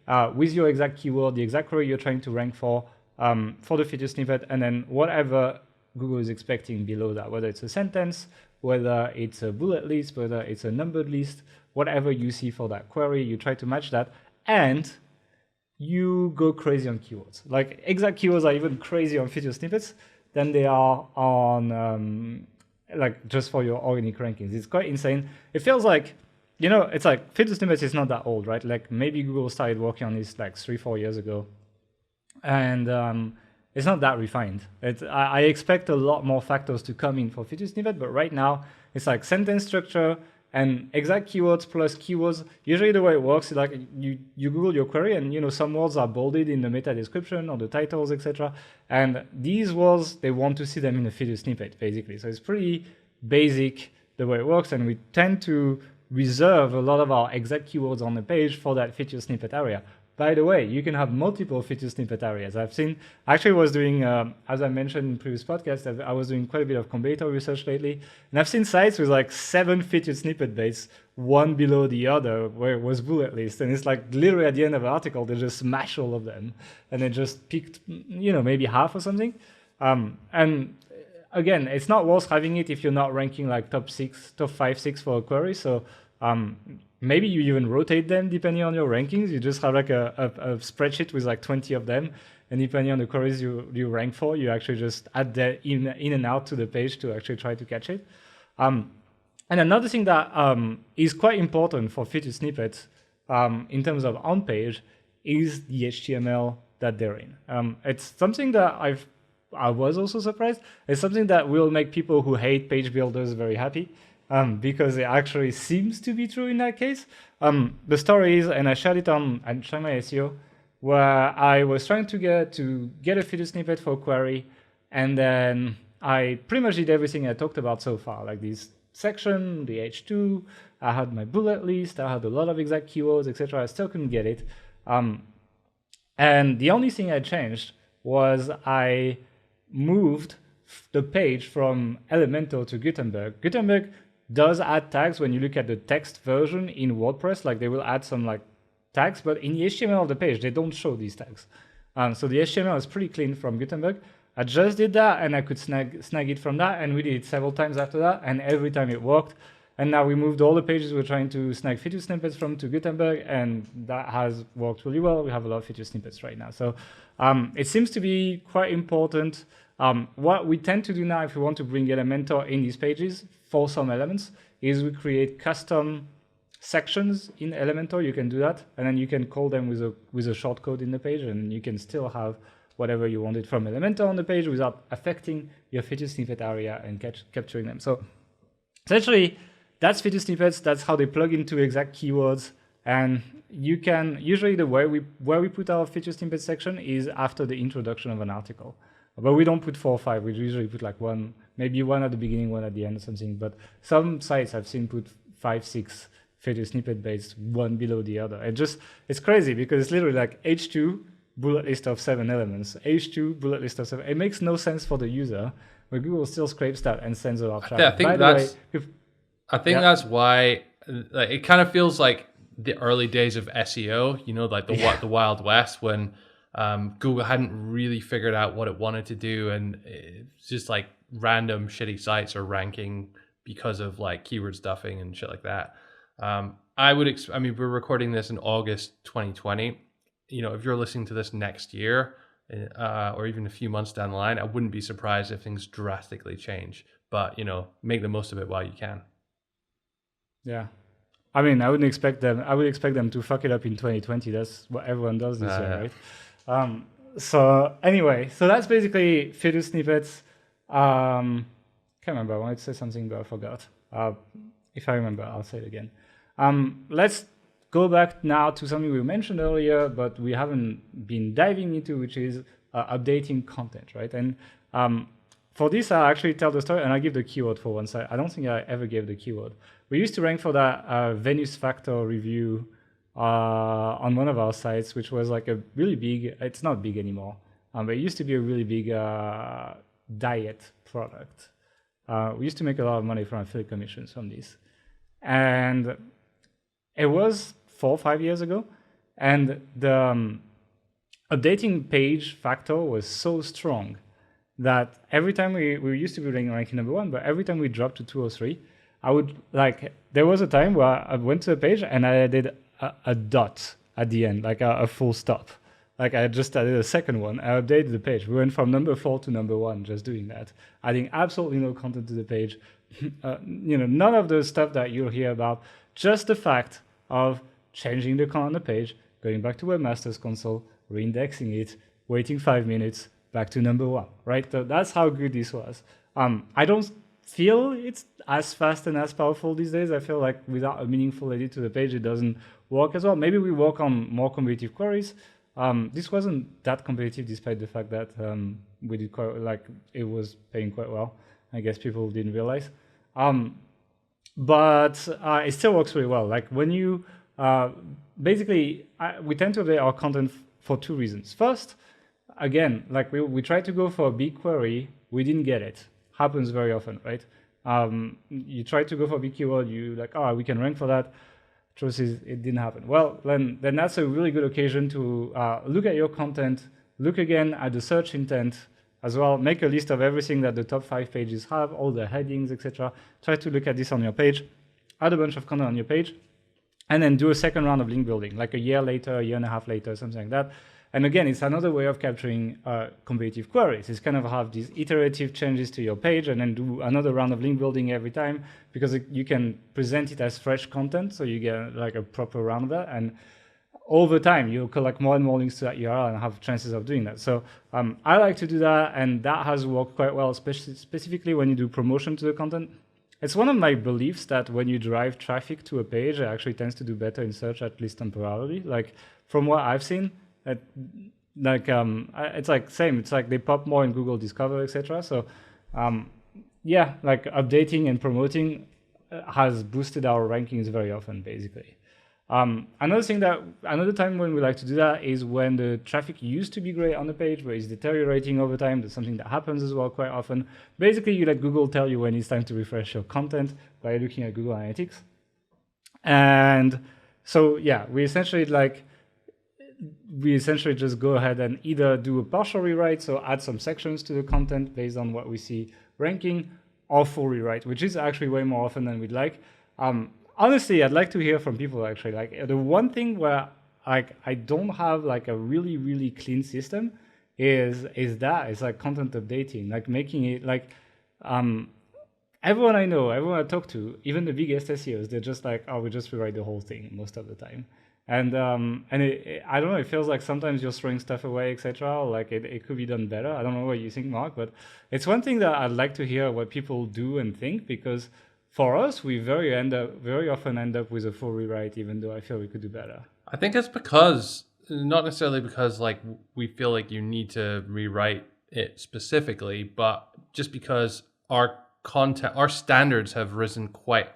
H3 with your exact keyword, the exact query you're trying to rank for the feature snippet, and then whatever Google is expecting below that, whether it's a sentence, whether it's a bullet list, whether it's a numbered list, whatever you see for that query, you try to match that, and you go crazy on keywords. Like exact keywords are even crazy on feature snippets than they are on like just for your organic rankings. It's quite insane. It feels like, it's like feature snippets is not that old, right? Like maybe Google started working on this like 3-4 years ago. And it's not that refined. I expect a lot more factors to come in for feature snippet, but right now it's like sentence structure and exact keywords plus keywords. Usually the way it works is like you Google your query and some words are bolded in the meta description or the titles, etc. And these words, they want to see them in a feature snippet, basically. So it's pretty basic the way it works, and we tend to reserve a lot of our exact keywords on the page for that feature snippet area. By the way, you can have multiple feature snippet areas. I was doing, as I mentioned in previous podcasts, I was doing quite a bit of competitor research lately. And I've seen sites with like 7 feature snippet base, one below the other, where it was bullet list. And it's like literally at the end of the article, they just smash all of them. And they just picked, maybe half or something. And again, it's not worth having it if you're not ranking like top 5, 6 for a query. So maybe you even rotate them depending on your rankings. You just have like a spreadsheet with like 20 of them. And depending on the queries you rank for, you actually just add that in and out to the page to actually try to catch it. And another thing that is quite important for feature snippets in terms of on-page is the HTML that they're in. It's something that I was also surprised. It's something that will make people who hate page builders very happy. Because it actually seems to be true in that case. The story is, and I shared it on Shine My SEO, where I was trying to get a feature snippet for a query, and then I pretty much did everything I talked about so far, like this section, the H2, I had my bullet list, I had a lot of exact keywords, etc. I still couldn't get it. And the only thing I changed was I moved the page from Elementor to Gutenberg. Gutenberg does add tags when you look at the text version in WordPress, like they will add some like tags, but in the HTML of the page, they don't show these tags. So the HTML is pretty clean from Gutenberg. I just did that and I could snag it from that, and we did it several times after that, and every time it worked. And now we moved all the pages we're trying to snag feature snippets from to Gutenberg, and that has worked really well. We have a lot of feature snippets right now. So it seems to be quite important. What we tend to do now, if we want to bring Elementor in these pages for some elements, is we create custom sections in Elementor. You can do that, and then you can call them with a shortcode in the page, and you can still have whatever you wanted from Elementor on the page without affecting your feature snippet area and capturing them. So essentially, that's feature snippets. That's how they plug into exact keywords. And you can usually where we put our feature snippet section is after the introduction of an article. But we don't put 4 or 5. We usually put like one, maybe one at the beginning, one at the end or something. But some sites I've seen put 5, 6 feature snippet based, one below the other. It's crazy because it's literally like H2 bullet list of 7 elements, H2 bullet list of 7. It makes no sense for the user, but Google still scrapes that and sends it off traffic. I think that's why it kind of feels like the early days of SEO, like the Wild West, when Google hadn't really figured out what it wanted to do, and it's just like random shitty sites are ranking because of like keyword stuffing and shit like that. We're recording this in August 2020. If you're listening to this next year, or even a few months down the line, I wouldn't be surprised if things drastically change. But, make the most of it while you can. Yeah. I mean, I would expect them to fuck it up in 2020. That's what everyone does this year, right? So anyway, so that's basically Feeder snippets. Can't remember. I wanted to say something, but I forgot. If I remember, I'll say it again. Let's go back now to something we mentioned earlier, but we haven't been diving into, which is updating content, right? And for this, I'll actually tell the story, and I'll give the keyword for once. I don't think I ever gave the keyword. We used to rank for that Venus Factor review on one of our sites, which was like a really big, it's not big anymore, but it used to be a really big diet product. We used to make a lot of money from affiliate commissions from this. And it was 4 or 5 years ago. And the updating page factor was so strong that every time we used to be ranking number 1, but every time we dropped to 2 or 3, I would there was a time where I went to the page and I did a dot at the end, like a full stop. Like I just added a second one. I updated the page. We went from number 4 to number 1 just doing that, adding absolutely no content to the page. None of the stuff that you'll hear about. Just the fact of changing the content on the page, going back to Webmaster's Console, reindexing it, waiting 5 minutes, back to number 1. Right? So that's how good this was. I don't feel it's as fast and as powerful these days. I feel like without a meaningful edit to the page, it doesn't work as well. Maybe we work on more competitive queries. This wasn't that competitive despite the fact that we did it was paying quite well. I guess people didn't realize. But it still works really well. Like when you, we tend to update our content for 2 reasons. First, again, like we tried to go for a big query, we didn't get it. Happens very often, right? You try to go for a big keyword, you we can rank for that. Truth is, it didn't happen. Well, then that's a really good occasion to look at your content, look again at the search intent as well, make a list of everything that the top 5 pages have, all the headings, etc. Try to look at this on your page, add a bunch of content on your page, and then do a second round of link building, like a year later, a year and a half later, something like that. And again, it's another way of capturing competitive queries. It's kind of have these iterative changes to your page and then do another round of link building every time, because you can present it as fresh content, so you get like a proper round of that. And over time, you'll collect more and more links to that URL and have chances of doing that. So I like to do that, and that has worked quite well, specifically when you do promotion to the content. It's one of my beliefs that when you drive traffic to a page, it actually tends to do better in search, at least temporarily. Like from what I've seen, it's like same. It's like they pop more in Google Discover, etc. So updating and promoting has boosted our rankings very often, basically. Another time when we like to do that is when the traffic used to be great on the page, but it's deteriorating over time. That's something that happens as well quite often. Basically, you let Google tell you when it's time to refresh your content by looking at Google Analytics. And so, yeah, we essentially just go ahead and either do a partial rewrite, so add some sections to the content based on what we see ranking, or full rewrite, which is actually way more often than we'd like. Honestly, I'd like to hear from people actually. Like the one thing where I don't have like a really, really clean system is like content updating, like making it like everyone I know, everyone I talk to, even the biggest SEOs, they're just like, we just rewrite the whole thing most of the time. And I don't know, it feels like sometimes you're throwing stuff away, etc. Like it could be done better. I don't know what you think, Mark, but it's one thing that I'd like to hear what people do and think, because for us, we very often end up with a full rewrite, even though I feel we could do better. I think it's because, not necessarily because like we feel like you need to rewrite it specifically, but just because our standards have risen quite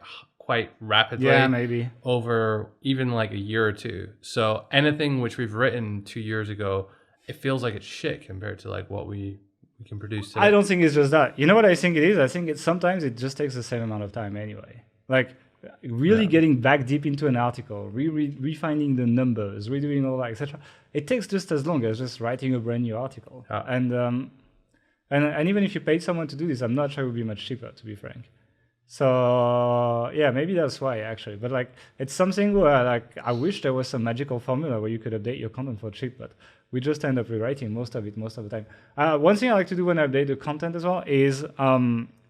rapidly. Yeah, maybe over even like a year or two. So anything which we've written 2 years ago, it feels like it's shit compared to like what we can produce today. I don't think it's just that. You know what I think it is? I think sometimes it just takes the same amount of time anyway. Like really getting back deep into an article, refining the numbers, redoing all that, etc. It takes just as long as just writing a brand new article. And even if you paid someone to do this, I'm not sure it would be much cheaper, to be frank. So yeah, maybe that's why actually. But like, it's something where like I wish there was some magical formula where you could update your content for cheap, but we just end up rewriting most of it most of the time. One thing I like to do when I update the content as well is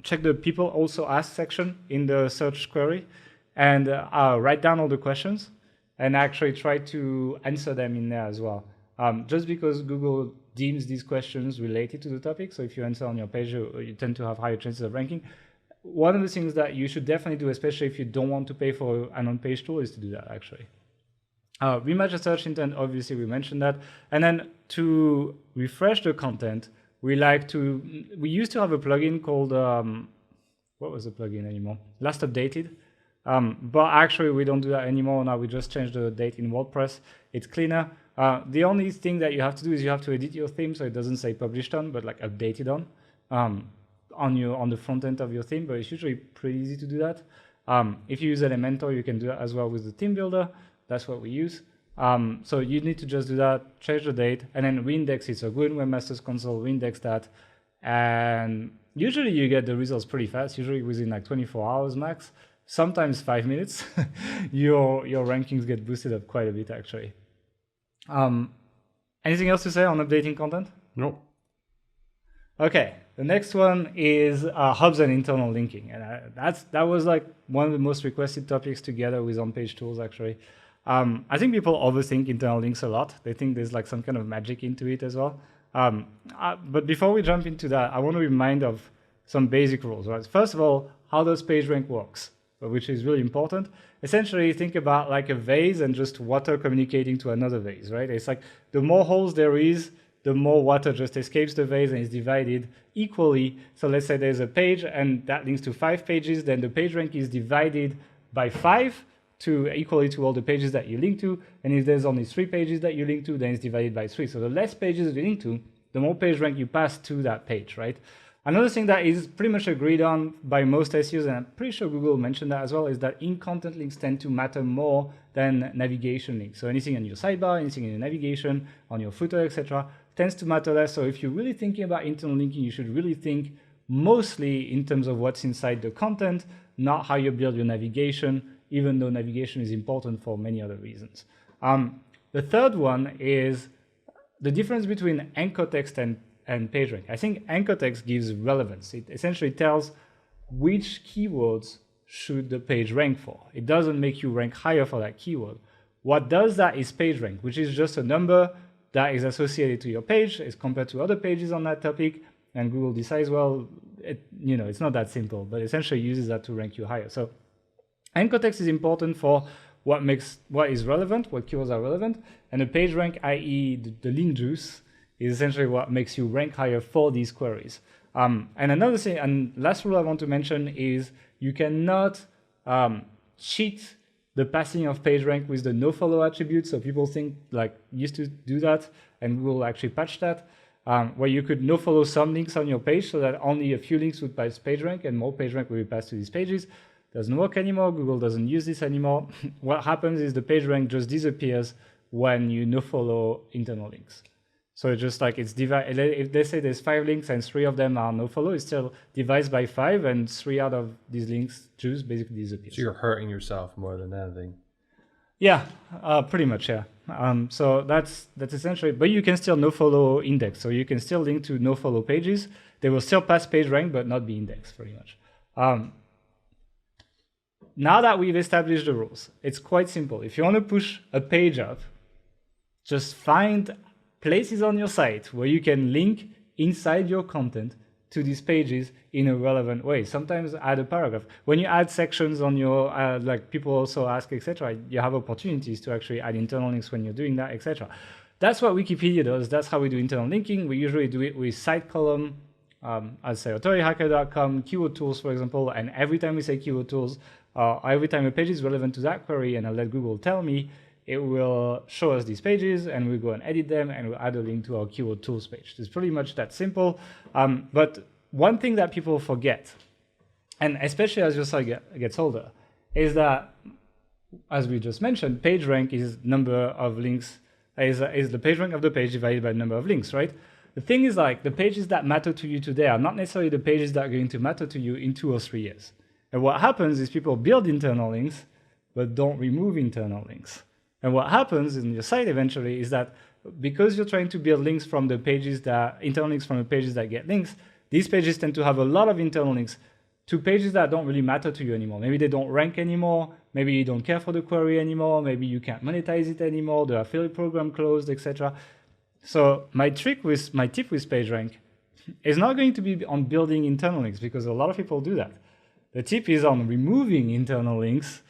check the people also ask section in the search query and write down all the questions and actually try to answer them in there as well. Just because Google deems these questions related to the topic, so if you answer on your page, you tend to have higher chances of ranking. One of the things that you should definitely do, especially if you don't want to pay for an on-page tool, is to do that actually. Rematch the search intent, obviously we mentioned that. And then to refresh the content, we used to have a plugin called, what was the plugin anymore? Last updated. But actually we don't do that anymore. Now we just change the date in WordPress. It's cleaner. The only thing that you have to do is you have to edit your theme so it doesn't say published on, but like updated on the front end of your theme, but it's usually pretty easy to do that. If you use Elementor, you can do that as well with the theme builder. That's what we use. So you need to just do that, change the date, and then reindex it. So go in Webmasters Console, reindex that, and usually you get the results pretty fast, usually within like 24 hours max, sometimes 5 minutes. your rankings get boosted up quite a bit actually. Anything else to say on updating content? Nope. Okay, the next one is hubs and internal linking, and that was like one of the most requested topics together with on-page tools actually. I think people overthink internal links a lot. They think there's like some kind of magic into it as well. But before we jump into that, I want to remind of some basic rules. Right? First of all, how does PageRank works, which is really important. Essentially, think about like a vase and just water communicating to another vase, right? It's like the more holes there is, the more water just escapes the vase and is divided equally. So let's say there's a page and that links to 5 pages, then the page rank is divided by 5 to equally to all the pages that you link to. And if there's only 3 pages that you link to, then it's divided by 3. So the less pages you link to, the more page rank you pass to that page, right? Another thing that is pretty much agreed on by most SEOs, and I'm pretty sure Google mentioned that as well, is that in-content links tend to matter more than navigation links. So anything on your sidebar, anything in your navigation, on your footer, etc., tends to matter less. So if you're really thinking about internal linking, you should really think mostly in terms of what's inside the content, not how you build your navigation, even though navigation is important for many other reasons. The third one is the difference between anchor text and PageRank. I think anchor text gives relevance. It essentially tells which keywords should the page rank for. It doesn't make you rank higher for that keyword. What does that is PageRank, which is just a number that is associated to your page as compared to other pages on that topic, and Google decides, well, it's not that simple, but essentially uses that to rank you higher. So anchor text is important for what is relevant, what keywords are relevant, and the page rank, i.e. the link juice, is essentially what makes you rank higher for these queries. And another thing, and last rule I want to mention is you cannot cheat the passing of PageRank with the nofollow attribute. So people used to do that, and we will actually patch that, where you could nofollow some links on your page so that only a few links would pass PageRank and more PageRank will be passed to these pages. Doesn't work anymore. Google doesn't use this anymore. What happens is the PageRank just disappears when you nofollow internal links. So it's just like it's divided. If they say there's 5 links and 3 of them are nofollow, it still divides by 5, and 3 out of these links just basically disappear. So you're hurting yourself more than anything. Yeah, pretty much. Yeah. So that's essentially. But you can still nofollow index. So you can still link to nofollow pages. They will still pass PageRank, but not be indexed, pretty much. Now that we've established the rules, it's quite simple. If you want to push a page up, just find places on your site where you can link inside your content to these pages in a relevant way. Sometimes add a paragraph. When you add sections on your, like people also ask, etc., you have opportunities to actually add internal links when you're doing that, etc. That's what Wikipedia does. That's how we do internal linking. We usually do it with site column, I'd say authorityhacker.com, keyword tools, for example, and every time we say keyword tools, every time a page is relevant to that query and I let Google tell me, it will show us these pages and we'll go and edit them and we'll add a link to our keyword tools page. It's pretty much that simple. But one thing that people forget, and especially as your site gets older, is that, as we just mentioned, PageRank is number of links, is the PageRank of the page divided by the number of links, right? The thing is, like, the pages that matter to you today are not necessarily the pages that are going to matter to you in 2 or 3 years. And what happens is people build internal links, but don't remove internal links. And what happens in your site eventually is that because you're trying to build links from the pages that, internal links from the pages that get links, these pages tend to have a lot of internal links to pages that don't really matter to you anymore. Maybe they don't rank anymore. Maybe you don't care for the query anymore. Maybe you can't monetize it anymore. The affiliate program closed, etc. So my tip with PageRank is not going to be on building internal links, because a lot of people do that. The tip is on removing internal links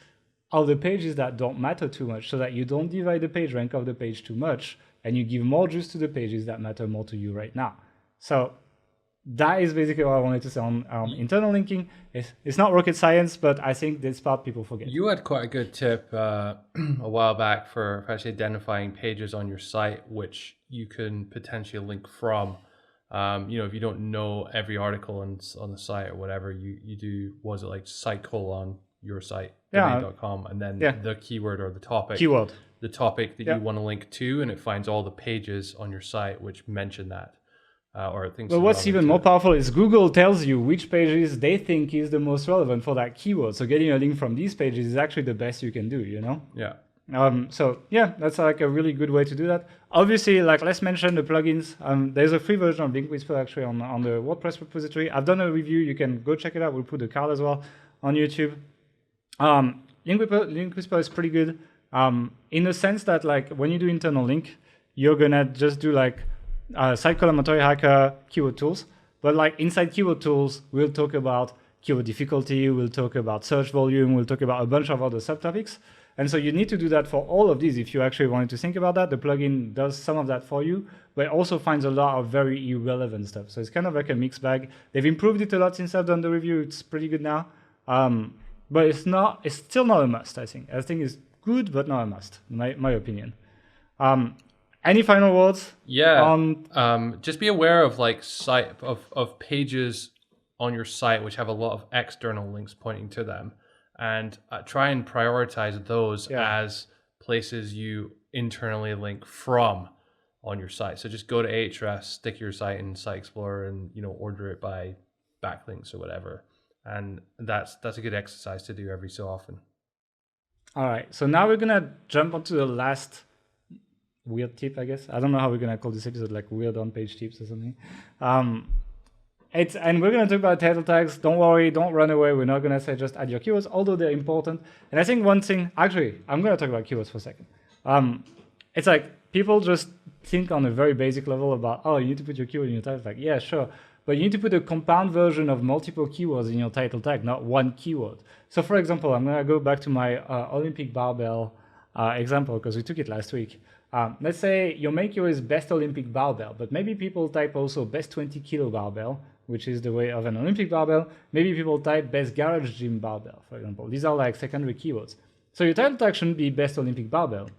of the pages that don't matter too much, so that you don't divide the page rank of the page too much, and you give more juice to the pages that matter more to you right now. So that is basically what I wanted to say on internal linking. It's not rocket science, but I think this part people forget. You had quite a good tip a while back for actually identifying pages on your site which you can potentially link from. If you don't know every article on the site or whatever, you do, was it like site : your site, domain.com, and then the keyword or the topic. The topic that you want to link to, and it finds all the pages on your site which mention that. Or things. But what's even more powerful is Google tells you which pages they think is the most relevant for that keyword. So getting a link from these pages is actually the best you can do, Yeah. So yeah, that's like a really good way to do that. Obviously, like let's mention the plugins. There's a free version of Link Whisper actually on the WordPress repository. I've done a review. You can go check it out. We'll put the card as well on YouTube. Link Whisper is pretty good in the sense that like when you do internal link, you're gonna just do like site column authority hacker keyword tools. But like inside keyword tools, we'll talk about keyword difficulty. We'll talk about search volume. We'll talk about a bunch of other subtopics. And so you need to do that for all of these if you actually wanted to think about that. The plugin does some of that for you, but it also finds a lot of very irrelevant stuff. So it's kind of like a mixed bag. They've improved it a lot since I've done the review. It's pretty good now. But it's still not a must, I think. I think it's good, but not a must, in my opinion. Any final words? Yeah. Just be aware of like of pages on your site which have a lot of external links pointing to them. And try and prioritize those as places you internally link from on your site. So just go to Ahrefs, stick your site in Site Explorer, and order it by backlinks or whatever. And that's a good exercise to do every so often. All right. So now we're gonna jump onto the last weird tip, I guess. I don't know how we're gonna call this episode, like weird on-page tips or something. And we're going to talk about title tags. Don't worry, don't run away. We're not going to say just add your keywords, although they're important. And I think one thing, actually, I'm going to talk about keywords for a second. It's like people just think on a very basic level about, oh, you need to put your keyword in your title tag. Yeah, sure. But you need to put a compound version of multiple keywords in your title tag, not one keyword. So for example, I'm going to go back to my Olympic barbell example, because we took it last week. Let's say your main keyword is best Olympic barbell, but maybe people type also best 20 kilo barbell, which is the way of an Olympic barbell. Maybe people type best garage gym barbell, for example. These are like secondary keywords. So your title tag shouldn't be best Olympic barbell.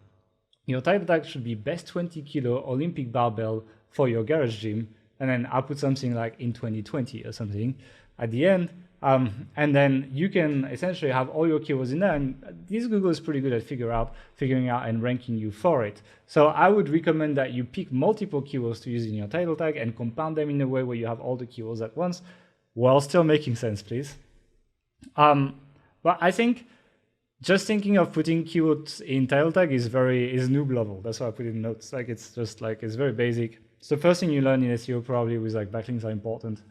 Your title tag should be best 20 kilo Olympic barbell for your garage gym. And then I'll put something like in 2020 or something at the end. And then you can essentially have all your keywords in there. And this Google is pretty good at figuring out and ranking you for it. So I would recommend that you pick multiple keywords to use in your title tag and compound them in a way where you have all the keywords at once while still making sense, please. But I think just thinking of putting keywords in title tag is noob level. That's why I put it in notes. Like it's just like, it's very basic. It's the first thing you learn in SEO probably, with like backlinks are important.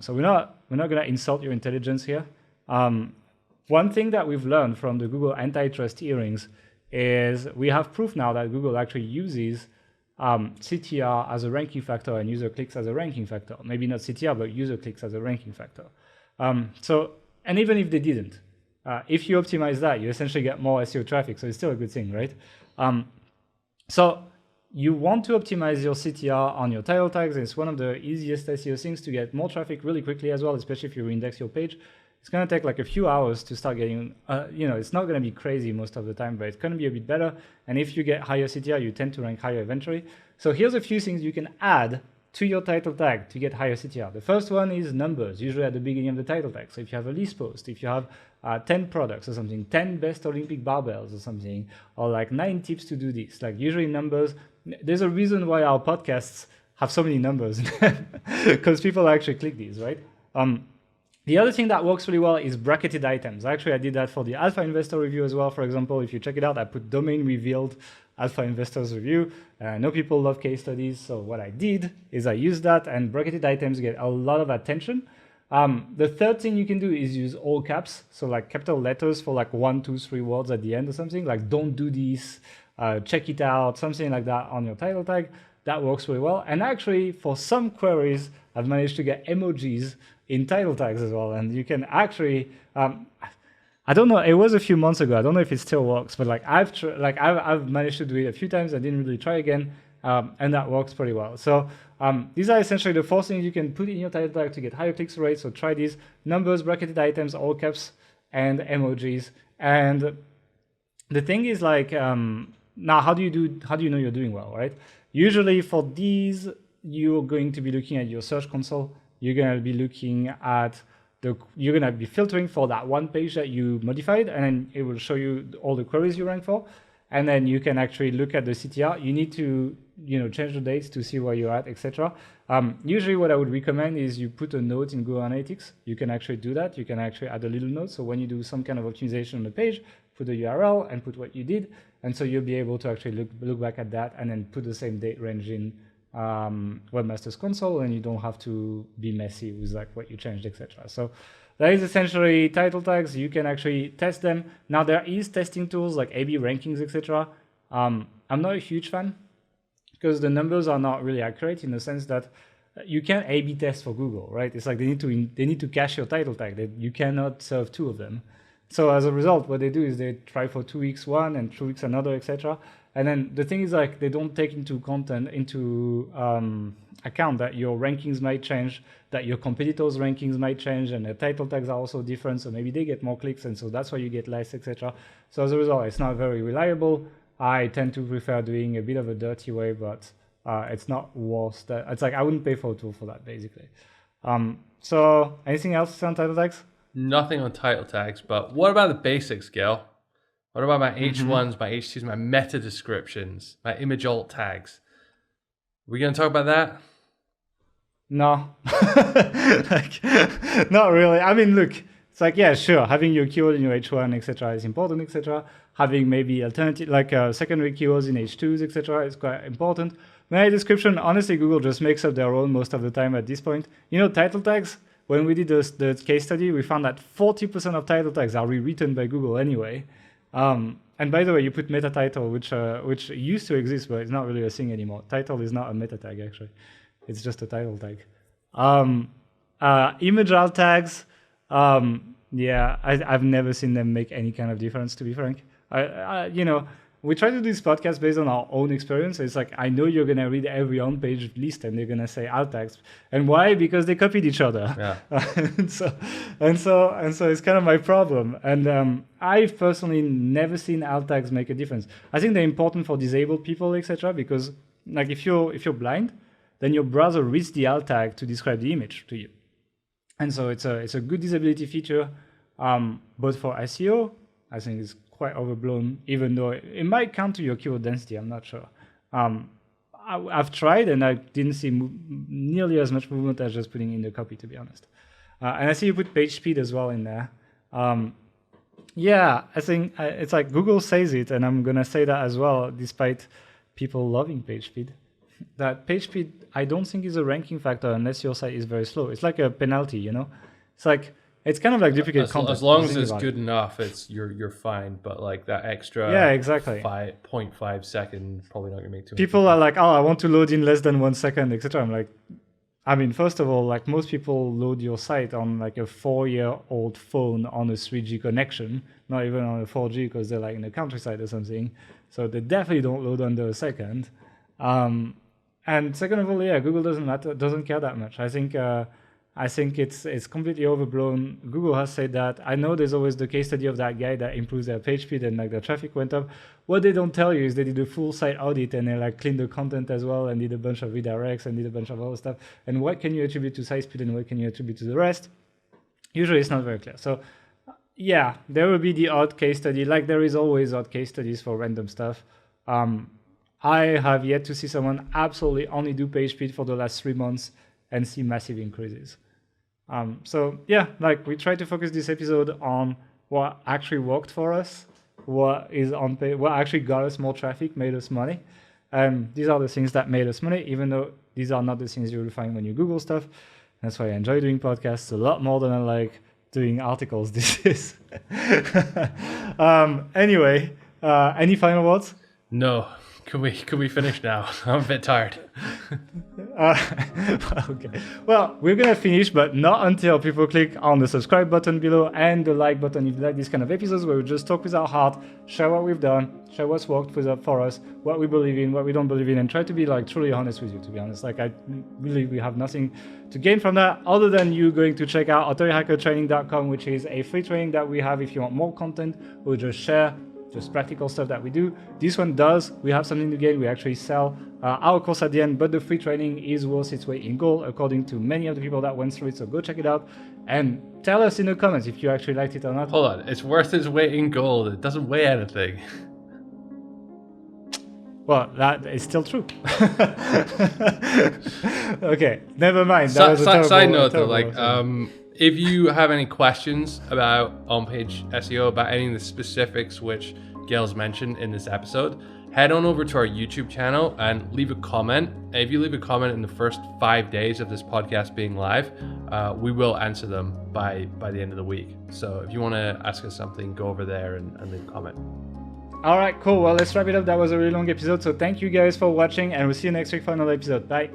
So we're not going to insult your intelligence here. One thing that we've learned from the Google antitrust hearings is we have proof now that Google actually uses CTR as a ranking factor and user clicks as a ranking factor. Maybe not CTR, but user clicks as a ranking factor. And even if they didn't, if you optimize that, you essentially get more SEO traffic. So it's still a good thing, right? So you want to optimize your CTR on your title tags. It's one of the easiest SEO things to get more traffic really quickly as well, especially if you index your page. It's going to take like a few hours to start getting, it's not going to be crazy most of the time, but it's going to be a bit better. And if you get higher CTR, you tend to rank higher eventually. So here's a few things you can add to your title tag to get higher CTR. The first one is numbers, usually at the beginning of the title tag. So if you have a list post, if you have 10 products or something, 10 best Olympic barbells or something, or like 9 tips to do this, like usually numbers. There's a reason why our podcasts have so many numbers because people actually click these, right? The other thing that works really well is bracketed items. Actually, I did that for the Alpha Investor Review as well. For example, if you check it out, I put domain revealed Alpha Investors Review. I know people love case studies, so what I did is I used that, and bracketed items get a lot of attention. The third thing you can do is use all caps, so like capital letters for like 1, 2, 3 words at the end or something. Like don't do this, check it out, something like that on your title tag. That works really well. And actually, for some queries, I've managed to get emojis in title tags as well. And you can actually, I don't know, it was a few months ago. I don't know if it still works, but like I've managed to do it a few times. I didn't really try again, and that works pretty well. So these are essentially the 4 things you can put in your title tag to get higher click rates. So try these: numbers, bracketed items, all caps, and emojis. And the thing is, like, now how do you know you're doing well, right? Usually for these, you're going to be looking at your search console. You're going to be looking at you're going to be filtering for that one page that you modified, and then it will show you all the queries you rank for. And then you can actually look at the CTR. You need to, change the dates to see where you're at, etc. Usually what I would recommend is you put a note in Google Analytics. You can actually do that. You can actually add a little note. So when you do some kind of optimization on the page, put the URL and put what you did. And so you'll be able to actually look back at that and then put the same date range in Webmaster's Console, and you don't have to be messy with like what you changed, etc. So that is essentially title tags. You can actually test them. Now there is testing tools like A/B rankings, etc. I'm not a huge fan because the numbers are not really accurate in the sense that you can't A/B test for Google, right? It's like they need to cache your title tag. You cannot serve 2 of them. So as a result, what they do is they try for 2 weeks one and 2 weeks another, etc. And then the thing is, like, they don't take into account that your rankings might change, that your competitors' rankings might change, and the title tags are also different. So maybe they get more clicks, and so that's why you get less, etc. So as a result, it's not very reliable. I tend to prefer doing a bit of a dirty way, but it's not worth that. It's like I wouldn't pay for a tool for that, basically. So anything else on title tags? Nothing on title tags, but what about the basics, Gael? What about my H1s, my H2s, my meta descriptions, my image alt tags? Are we going to talk about that? No, not really. I mean, look, it's like, yeah, sure, having your keyword in your H1, etc. is important, etc. Having maybe alternative, like secondary keywords in H2s, etc. is quite important. Meta description, honestly, Google just makes up their own most of the time at this point. Title tags, when we did the case study, we found that 40% of title tags are rewritten by Google anyway. And by the way, you put meta title, which used to exist, but it's not really a thing anymore. Title is not a meta tag, actually. It's just a title tag. Image alt tags, yeah, I've never seen them make any kind of difference, to be frank. We try to do this podcast based on our own experience. It's like, I know you're going to read every on-page list and they're going to say alt tags. And why? Because they copied each other. Yeah. and so it's kind of my problem. And I've personally never seen alt tags make a difference. I think they're important for disabled people, etc. Because like if you're blind, then your browser reads the alt tag to describe the image to you. And so it's a good disability feature, both for SEO. I think it's quite overblown, even though it might count to your keyword density. I'm not sure. I've tried and I didn't see nearly as much movement as just putting in the copy, to be honest. And I see you put page speed as well in there. Yeah, I think it's like Google says it, and I'm going to say that as well, despite people loving page speed. That page speed, I don't think is a ranking factor unless your site is very slow. It's like a penalty, It's like, it's kind of like duplicate content. As long as it's good enough, you're fine. But like that extra 0.5 second, probably not gonna make too much. People are like, oh, I want to load in less than 1 second, etc. I'm like, I mean, first of all, like most people load your site on like a 4-year-old phone on a 3G connection, not even on a 4G because they're like in the countryside or something. So they definitely don't load under a second. And second of all, yeah, Google doesn't care that much. I think it's completely overblown. Google has said that. I know there's always the case study of that guy that improves their page speed and like their traffic went up. What they don't tell you is they did a full site audit and they like cleaned the content as well and did a bunch of redirects and did a bunch of other stuff. And what can you attribute to site speed and what can you attribute to the rest? Usually it's not very clear. So yeah, there will be the odd case study. Like there is always odd case studies for random stuff. I have yet to see someone absolutely only do page speed for the last 3 months and see massive increases. So yeah, like we try to focus this episode on what actually worked for us, what is on page, what actually got us more traffic, made us money. These are the things that made us money, even though these are not the things you will find when you Google stuff. That's why I enjoy doing podcasts a lot more than I like doing articles these days. Anyway, any final words? No. Can we finish now? I'm a bit tired. Okay. Well, we're gonna finish, but not until people click on the subscribe button below and the like button if you like these kind of episodes where we just talk with our heart, share what we've done, share what's worked for us, what we believe in, what we don't believe in, and try to be like truly honest with you. To be honest, like we have nothing to gain from that other than you going to check out authorityhackertraining.com, which is a free training that we have if you want more content. We'll just share just practical stuff that we do. This one does. We have something to gain. We actually sell our course at the end, but the free training is worth its weight in gold, according to many of the people that went through it. So go check it out and tell us in the comments if you actually liked it or not. Hold on. It's worth its weight in gold. It doesn't weigh anything. Well, that is still true. Okay, never mind. That was a terrible, side note though, like, if you have any questions about on-page SEO, about any of the specifics which Gail's mentioned in this episode, head on over to our YouTube channel and leave a comment. If you leave a comment in the first 5 days of this podcast being live, we will answer them by the end of the week. So if you want to ask us something, go over there and leave a comment. All right, cool. Well, let's wrap it up. That was a really long episode. So thank you guys for watching, and we'll see you next week for another episode. Bye.